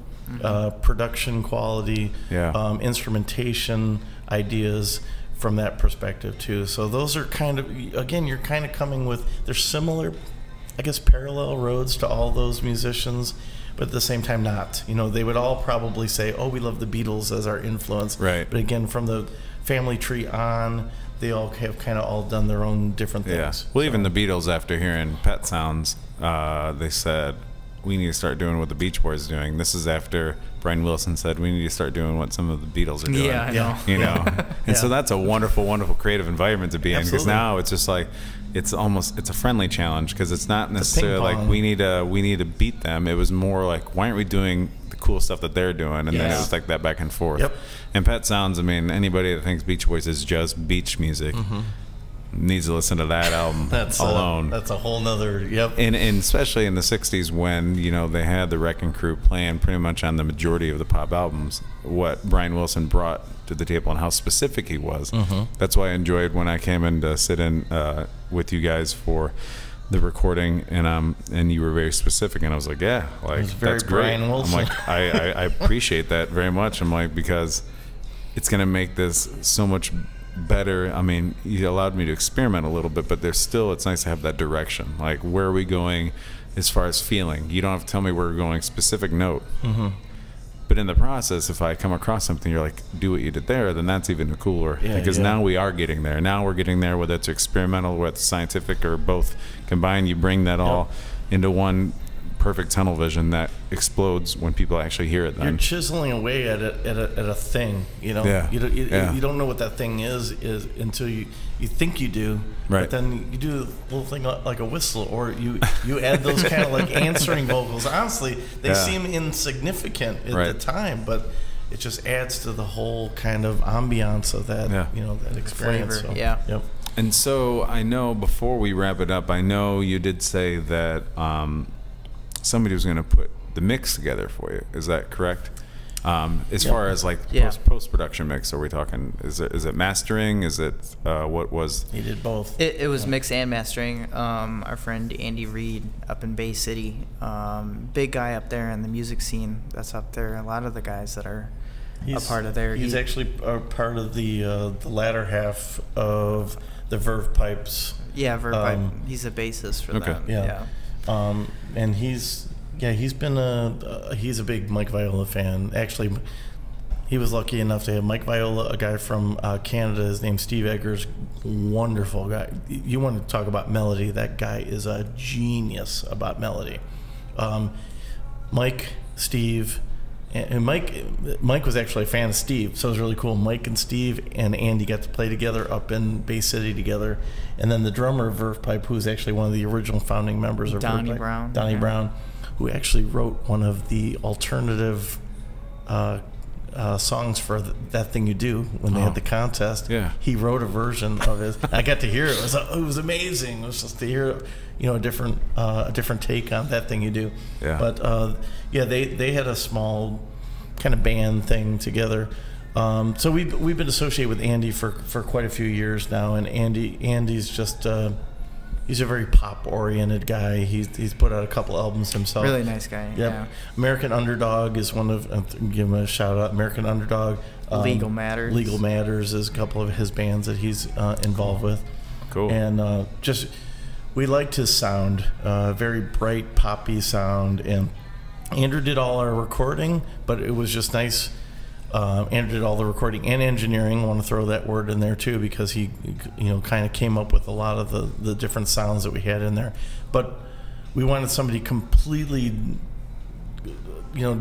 production quality, instrumentation ideas from that perspective, too. So those are kind of, again, you're kind of coming with, they're similar, I guess, parallel roads to all those musicians, but at the same time not. They would all probably say, we love the Beatles as our influence. Right. But again, from the family tree on, they all have kind of all done their own different things. Well, even the Beatles, after hearing Pet Sounds, they said, we need to start doing what the Beach Boys are doing. This is after Brian Wilson said, we need to start doing what some of the Beatles are doing. Yeah, I know. And so that's a wonderful, wonderful creative environment to be in, because now it's just like, it's a friendly challenge, because it's not necessarily like we need to beat them. It was more like, why aren't we doing the cool stuff that they're doing? And then it was like that back and forth. Yep. And Pet Sounds, I mean, anybody that thinks Beach Boys is just beach music needs to listen to that album alone. That's a whole nother, And especially in the 60s when, they had the Wrecking Crew playing pretty much on the majority of the pop albums, what Brian Wilson brought to the table and how specific he was. That's why I enjoyed when I came in to sit in with you guys for the recording, and you were very specific, and I was like, that's great. Brian Wilson. I'm like, I appreciate that very much. I'm like, because it's going to make this so much better. I mean, you allowed me to experiment a little bit, but there's still, it's nice to have that direction. Like, where are we going as far as feeling? You don't have to tell me where we're going specific note. Mm-hmm. But in the process, if I come across something, you're like, do what you did there, then that's even cooler. Yeah, because yeah. now we are getting there. Now we're getting there, whether it's experimental, whether it's scientific, or both combined. You bring that all into one perfect tunnel vision that explodes when people actually hear it. Then You're chiseling away at a thing, you know. Yeah. You don't know what that thing is until you think you do. Right. But then you do a little thing like a whistle, or you add those kind of like answering vocals. Honestly, they seem insignificant at the time, but it just adds to the whole kind of ambiance of that, that experience. Flavor, So, yeah. Yep. And so I know before we wrap it up, I know you did say that somebody was going to put the mix together for you. Is that correct? As far as like post production mix, are we talking? Is it mastering? Is it what was? He did both. It was mix and mastering. Our friend Andy Reid up in Bay City, big guy up there in the music scene. That's up there. A lot of the guys that are a part of there. He's actually a part of the latter half of the Verve Pipes. Yeah, Verve Pipe. He's a bassist for them. Yeah. And he's been he's a big Mike Viola fan. Actually, he was lucky enough to have Mike Viola, a guy from Canada. His name's Steve Eggers. Wonderful guy. You want to talk about melody? That guy is a genius about melody. Mike, Steve, and Mike was actually a fan of Steve, so it was really cool. Mike and Steve and Andy got to play together up in Bay City together, and then the drummer of Verve Pipe, who's actually one of the original founding members of Donnie Verve Pipe, Brown. Donnie Brown, who actually wrote one of the alternative songs for That Thing You Do when they had the contest. Yeah. He wrote a version of it. I got to hear it. It was amazing. It was just to hear, a different take on That Thing You Do. Yeah. But they had a small kind of band thing together. So we've been associated with Andy for quite a few years now, and Andy's just he's a very pop oriented guy. He's put out a couple albums himself. Really nice guy. Yep. Yeah. American Underdog is one of give him a shout out. American Underdog. Legal Matters. Legal Matters is a couple of his bands that he's involved with. Cool. And we liked his sound, very bright poppy sound, and Andrew did all our recording, but it was just nice. Andrew did all the recording and engineering. I want to throw that word in there too, because he, kind of came up with a lot of the different sounds that we had in there. But we wanted somebody completely,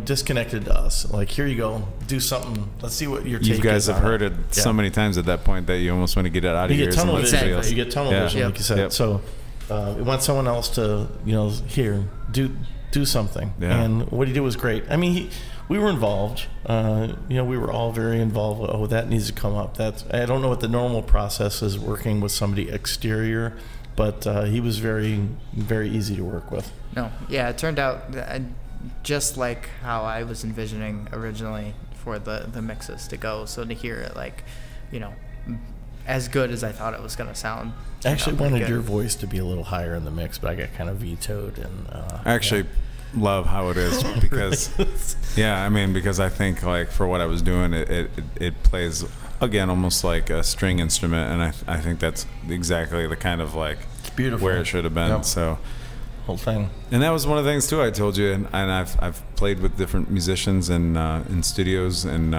disconnected to us. Like, here you go, do something. Let's see what your take is. You guys have heard it so many times at that point that you almost want to get it out of your ears. Tunnel and let vision. somebody else. You get tunnel vision, like you said. Yep. So we want someone else to, here, do something. Yeah. And what he did was great. I mean, we were involved. We were all very involved. Oh, that needs to come up. I don't know what the normal process is working with somebody exterior, but he was very, very easy to work with. No, yeah, it turned out just like how I was envisioning originally for the mixes to go. So to hear it as good as I thought it was going to sound. I actually wanted your voice to be a little higher in the mix, but I got kind of vetoed. And I actually love how it is because, because I think like for what I was doing, it plays again almost like a string instrument, and I think that's exactly the kind of like it's beautiful where it should have been. Yep. So. Whole thing. And that was one of the things too I told you, and I've played with different musicians in studios and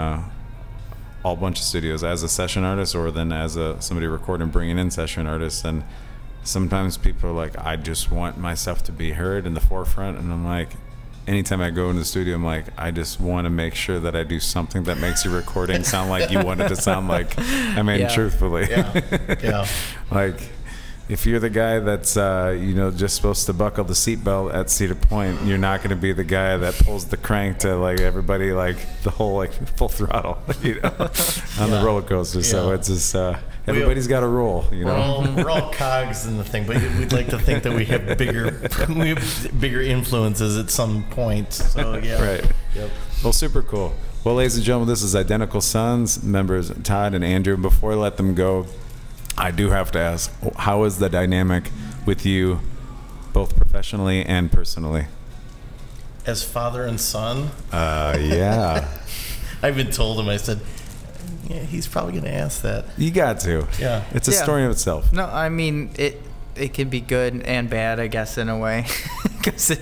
all bunch of studios as a session artist, or then as somebody recording, bringing in session artists. And sometimes people are like, I just want myself to be heard in the forefront, and I'm like, anytime I go in the studio, I'm like, I just want to make sure that I do something that makes your recording sound like you want it to sound like. I mean, truthfully, like. If you're the guy that's just supposed to buckle the seatbelt at Cedar Point, you're not going to be the guy that pulls the crank to like everybody like the whole like full throttle, on the roller coaster. So it's just everybody's got a role, We're all cogs in the thing, but we'd like to think that we have bigger influences at some point. So right. Yep. Well, super cool. Well, ladies and gentlemen, this is Identical Sons members Todd and Andrew. Before I let them go, I do have to ask, how is the dynamic with you, both professionally and personally? As father and son? Yeah. I even told him, I said, yeah, he's probably going to ask that. You got to. Yeah. It's a Yeah. story of itself. No, I mean it can be good and bad, I guess, in a way, because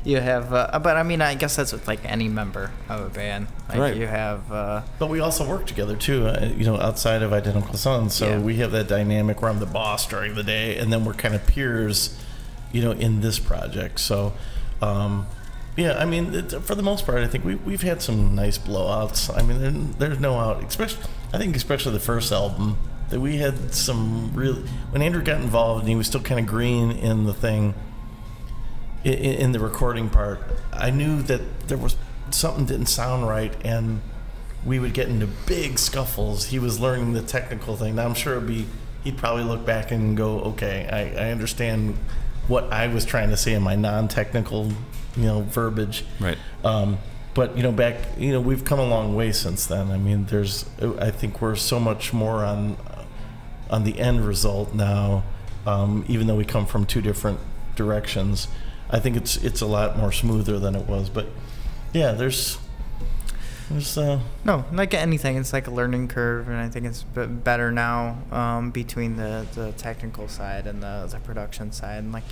you have. But I mean, I guess that's with like any member of a band. Like Right. You have. But we also work together too, outside of Identical Sons. So Yeah. we have that dynamic where I'm the boss during the day, and then we're kind of peers, in this project. So, yeah, I mean, for the most part, I think we've had some nice blowouts. I mean, there's no out, especially the first album, that we had some real. When Andrew got involved and he was still kind of green in the thing, in the recording part, I knew that there was something didn't sound right, and we would get into big scuffles. He was learning the technical thing. Now I'm sure he'd probably look back and go, okay, I understand what I was trying to say in my non-technical, verbiage. Right. But we've come a long way since then. I mean, I think we're so much more on the end result now, even though we come from two different directions. I think it's a lot more smoother than it was. But yeah, there's No, like anything, it's like a learning curve, and I think it's better now between the technical side and the production side. And like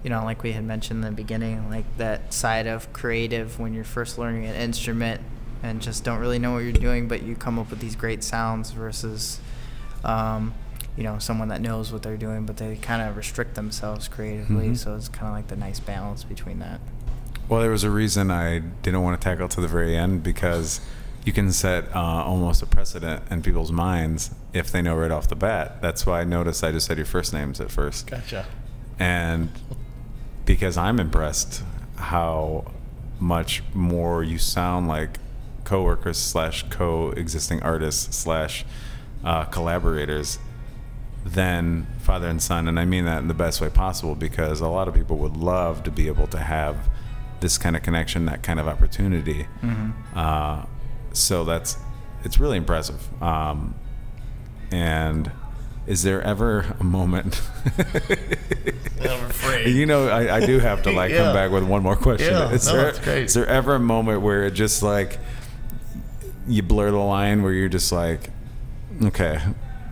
like we had mentioned in the beginning, like that side of creative when you're first learning an instrument and just don't really know what you're doing, but you come up with these great sounds versus someone that knows what they're doing, but they kind of restrict themselves creatively. Mm-hmm. So it's kind of like the nice balance between that. Well, there was a reason I didn't want to tackle to the very end, because you can set almost a precedent in people's minds if they know right off the bat. That's why I noticed I just said your first names at first. Gotcha. And because I'm impressed how much more you sound like co-workers / co-existing artists / collaborators than father and son. And I mean that in the best way possible, because a lot of people would love to be able to have this kind of connection, that kind of opportunity. Mm-hmm. So it's really impressive. And is there ever a moment? I'm afraid. I do have to Yeah. come back with one more question. Yeah, that's great. Is there ever a moment where it just like you blur the line, where you're just like, okay,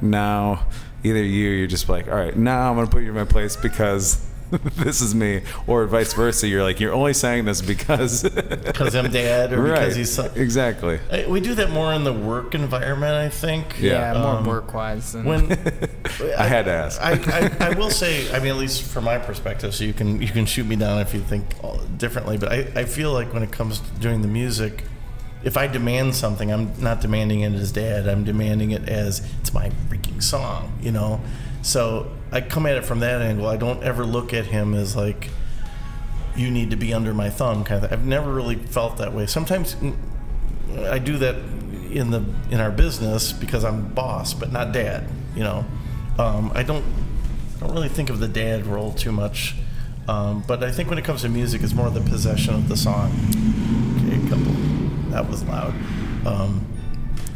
now either you're just like, all right, now I'm gonna put you in my place because this is me, or vice versa, you're like, you're only saying this because I'm dad, or right, because he's son. exactly. We do that more in the work environment, I think. Yeah. More work-wise than When I had to ask. I will say, I mean, at least from my perspective, so you can shoot me down if you think differently, but I feel like when it comes to doing the music, if I demand something, I'm not demanding it as dad, I'm demanding it as it's my freaking song, So I come at it from that angle. I don't ever look at him as like, you need to be under my thumb kind of thing. I've never really felt that way. Sometimes I do that in our business because I'm boss, but not dad. I don't really think of the dad role too much. But I think when it comes to music, it's more the possession of the song. Okay, that was loud.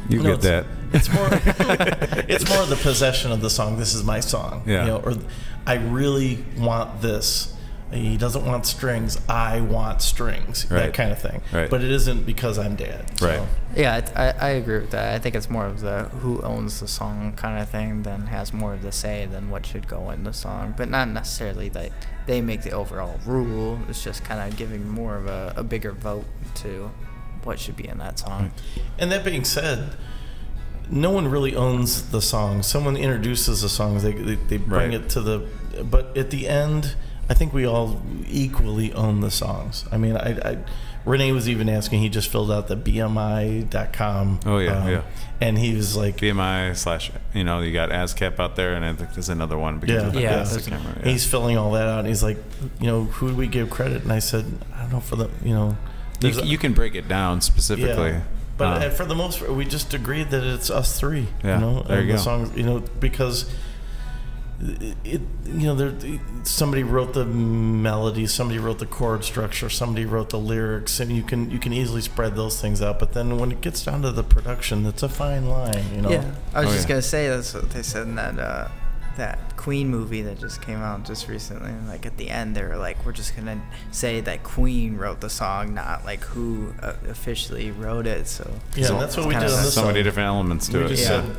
You get that. It's more it's more the possession of the song. This is my song. Yeah. Or I really want this. He doesn't want strings. I want strings. Right. That kind of thing. Right. But it isn't because I'm dad. So. Right. Yeah, I agree with that. I think it's more of the who owns the song kind of thing than has more of the say than what should go in the song. But not necessarily that they make the overall rule. It's just kind of giving more of a bigger vote to what should be in that song. And that being said, no one really owns the song. Someone introduces the songs. They bring Right. it to the. But at the end, I think we all equally own the songs. I mean, Renee was even asking. He just filled out the BMI.com. Oh yeah, yeah. And he was like, BMI / you got ASCAP out there, and I think there's another one because Yeah. of the Yeah, the there's- camera. and he's filling all that out. And he's like, who do we give credit? And I said, I don't know for the, there's You can break it down specifically. Yeah. But for the most part, we just agreed that it's us three. Yeah, there you the go. songs, because somebody wrote the melody, somebody wrote the chord structure, somebody wrote the lyrics, and you can easily spread those things out. But then when it gets down to the production, it's a fine line. Yeah, I was Oh, just yeah. gonna say that's what they said in that that Queen movie that just came out just recently. And like at the end, they were like, we're just gonna say that Queen wrote the song, not like who officially wrote it. So yeah, that's what we did on this so song. many different elements to We it. just said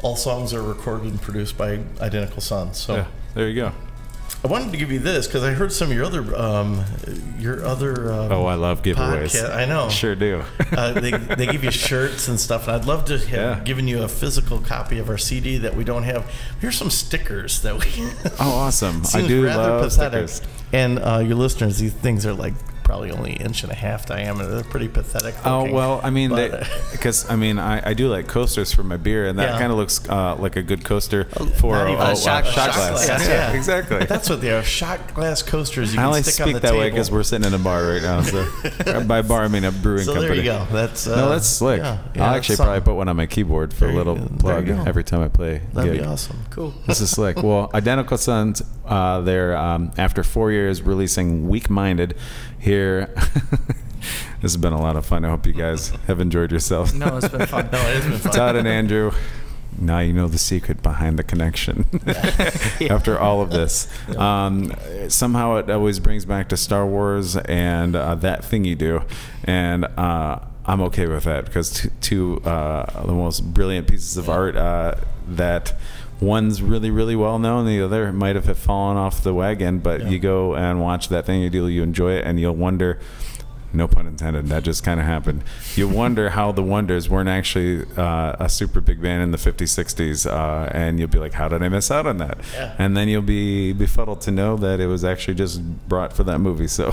all songs are recorded and produced by Identical Sons. So Yeah, there you go. I wanted to give you this because I heard some of your other Oh, I love giveaways. podcast. I know. Sure do. They give you shirts and stuff, and I'd love to have given you a physical copy of our CD that we don't have. Here's some stickers that we. Oh, awesome! I Seems do rather love pathetic. stickers. And your listeners, these things are like probably only 1.5 inches diameter. They're pretty pathetic. Oh looking. well, I mean, But, because I do like coasters for my beer, and that Yeah. kind of looks like a good coaster for not even a shot shot glass. glass. Yeah, exactly. That's what they are. Shot glass coasters. You I can only stick on speak the that table. way because we're sitting in a bar right now. So by bar, I mean a brewing So company. there you go. That's No, that's slick. yeah, I'll that's actually something. probably put one on my keyboard for a There you little go. There plug you go. every time I play. That'd gig. be awesome. cool. This is slick. Well, Identical Sons, they're after 4 years releasing Weak Minded here. This has been a lot of fun. I hope you guys have enjoyed yourselves. No, it's been fun. No, it has been fun. Todd and Andrew, now you know the secret behind the connection. After all of this, somehow it always brings back to Star Wars and that thing you do, and I'm okay with that because two the most brilliant pieces of art that one's really, really well known, the other might have fallen off the wagon, but you go and watch that thing you do, you enjoy it, and you'll wonder. No pun intended. That just kind of happened. You wonder how the Wonders weren't actually a super big band in the 50s, 60s, and you'll be like, how did I miss out on that? Yeah. And then you'll be befuddled to know that it was actually just brought for that movie. So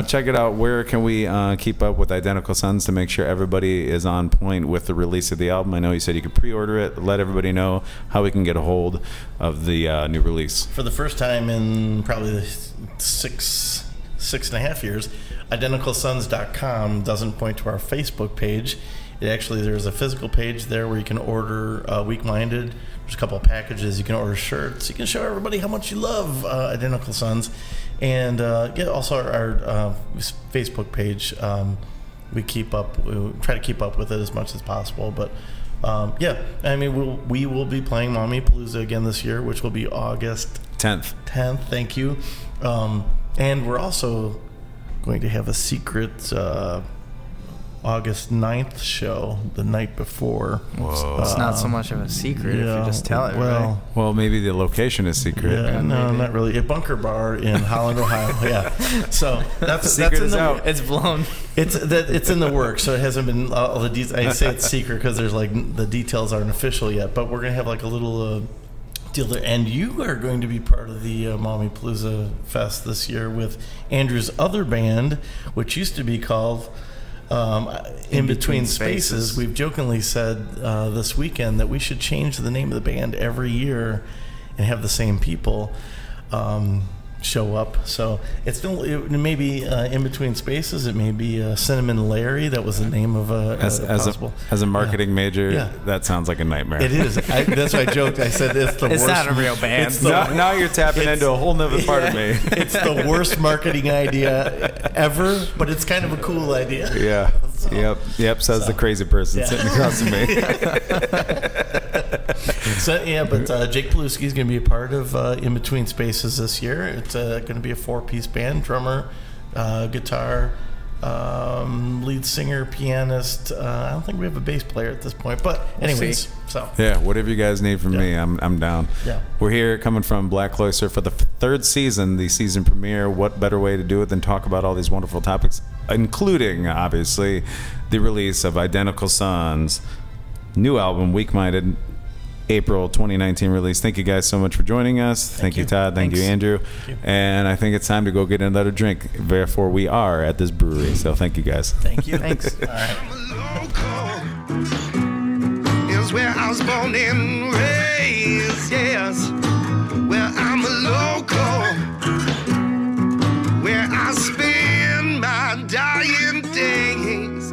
check it out. Where can we keep up with Identical Sons to make sure everybody is on point with the release of the album? I know you said you could pre-order it. Let everybody know how we can get a hold of the new release. For the first time in probably 6.5 years, IdenticalSons.com doesn't point to our Facebook page. It actually, there's a physical page there where you can order Weak Minded. There's a couple of packages. You can order shirts. You can show everybody how much you love Identical Sons. And also our Facebook page. We try to keep up with it as much as possible. But I mean, we will be playing Mommy Palooza again this year, which will be August 10th. Thank you. And we're also going to have a secret August 9th show the night before. Whoa. It's not so much of a secret if you just tell it, right? Well, maybe the location is secret. Yeah, no, not really. A Bunker Bar in Holland, Ohio. Yeah. So that's Secret in is the, out. It's blown. It's in the works, so it hasn't been all the details. I say it's secret because there's like the details aren't official yet, but we're gonna have like a little deal there. And you are going to be part of the Mommy Palooza Fest this year with Andrew's other band, which used to be called In Between Spaces. We've jokingly said this weekend that we should change the name of the band every year and have the same people show up. So it may be In Between Spaces. It may be Cinnamon Larry. That was the name of As a marketing major, that sounds like a nightmare. It is. That's why I joked. I said it's the worst. It's not a real band. It's the Now you're tapping into a whole nother part of me. It's the worst marketing idea ever, but it's kind of a cool idea. Yeah. Yep. Says the crazy person sitting across from me. But Jake Paluski is going to be a part of In Between Spaces this year. It's going to be a 4-piece band: drummer, guitar, lead singer, pianist. I don't think we have a bass player at this point, but anyways, Yeah, whatever you guys need from me, I'm down. Yeah. We're here coming from Black Cloister for the third season, the season premiere. What better way to do it than talk about all these wonderful topics, including, obviously, the release of Identical Sons' new album, Weak Minded, April 2019 release. Thank you guys so much for joining us. Thank you, Todd. Thank you, Andrew. Thank you. And I think it's time to go get another drink. Therefore, we are at this brewery. So thank you, guys. Thank you. Thanks. All right. Is where I was born and raised, yes. Where I'm a local, where I spend my dying days.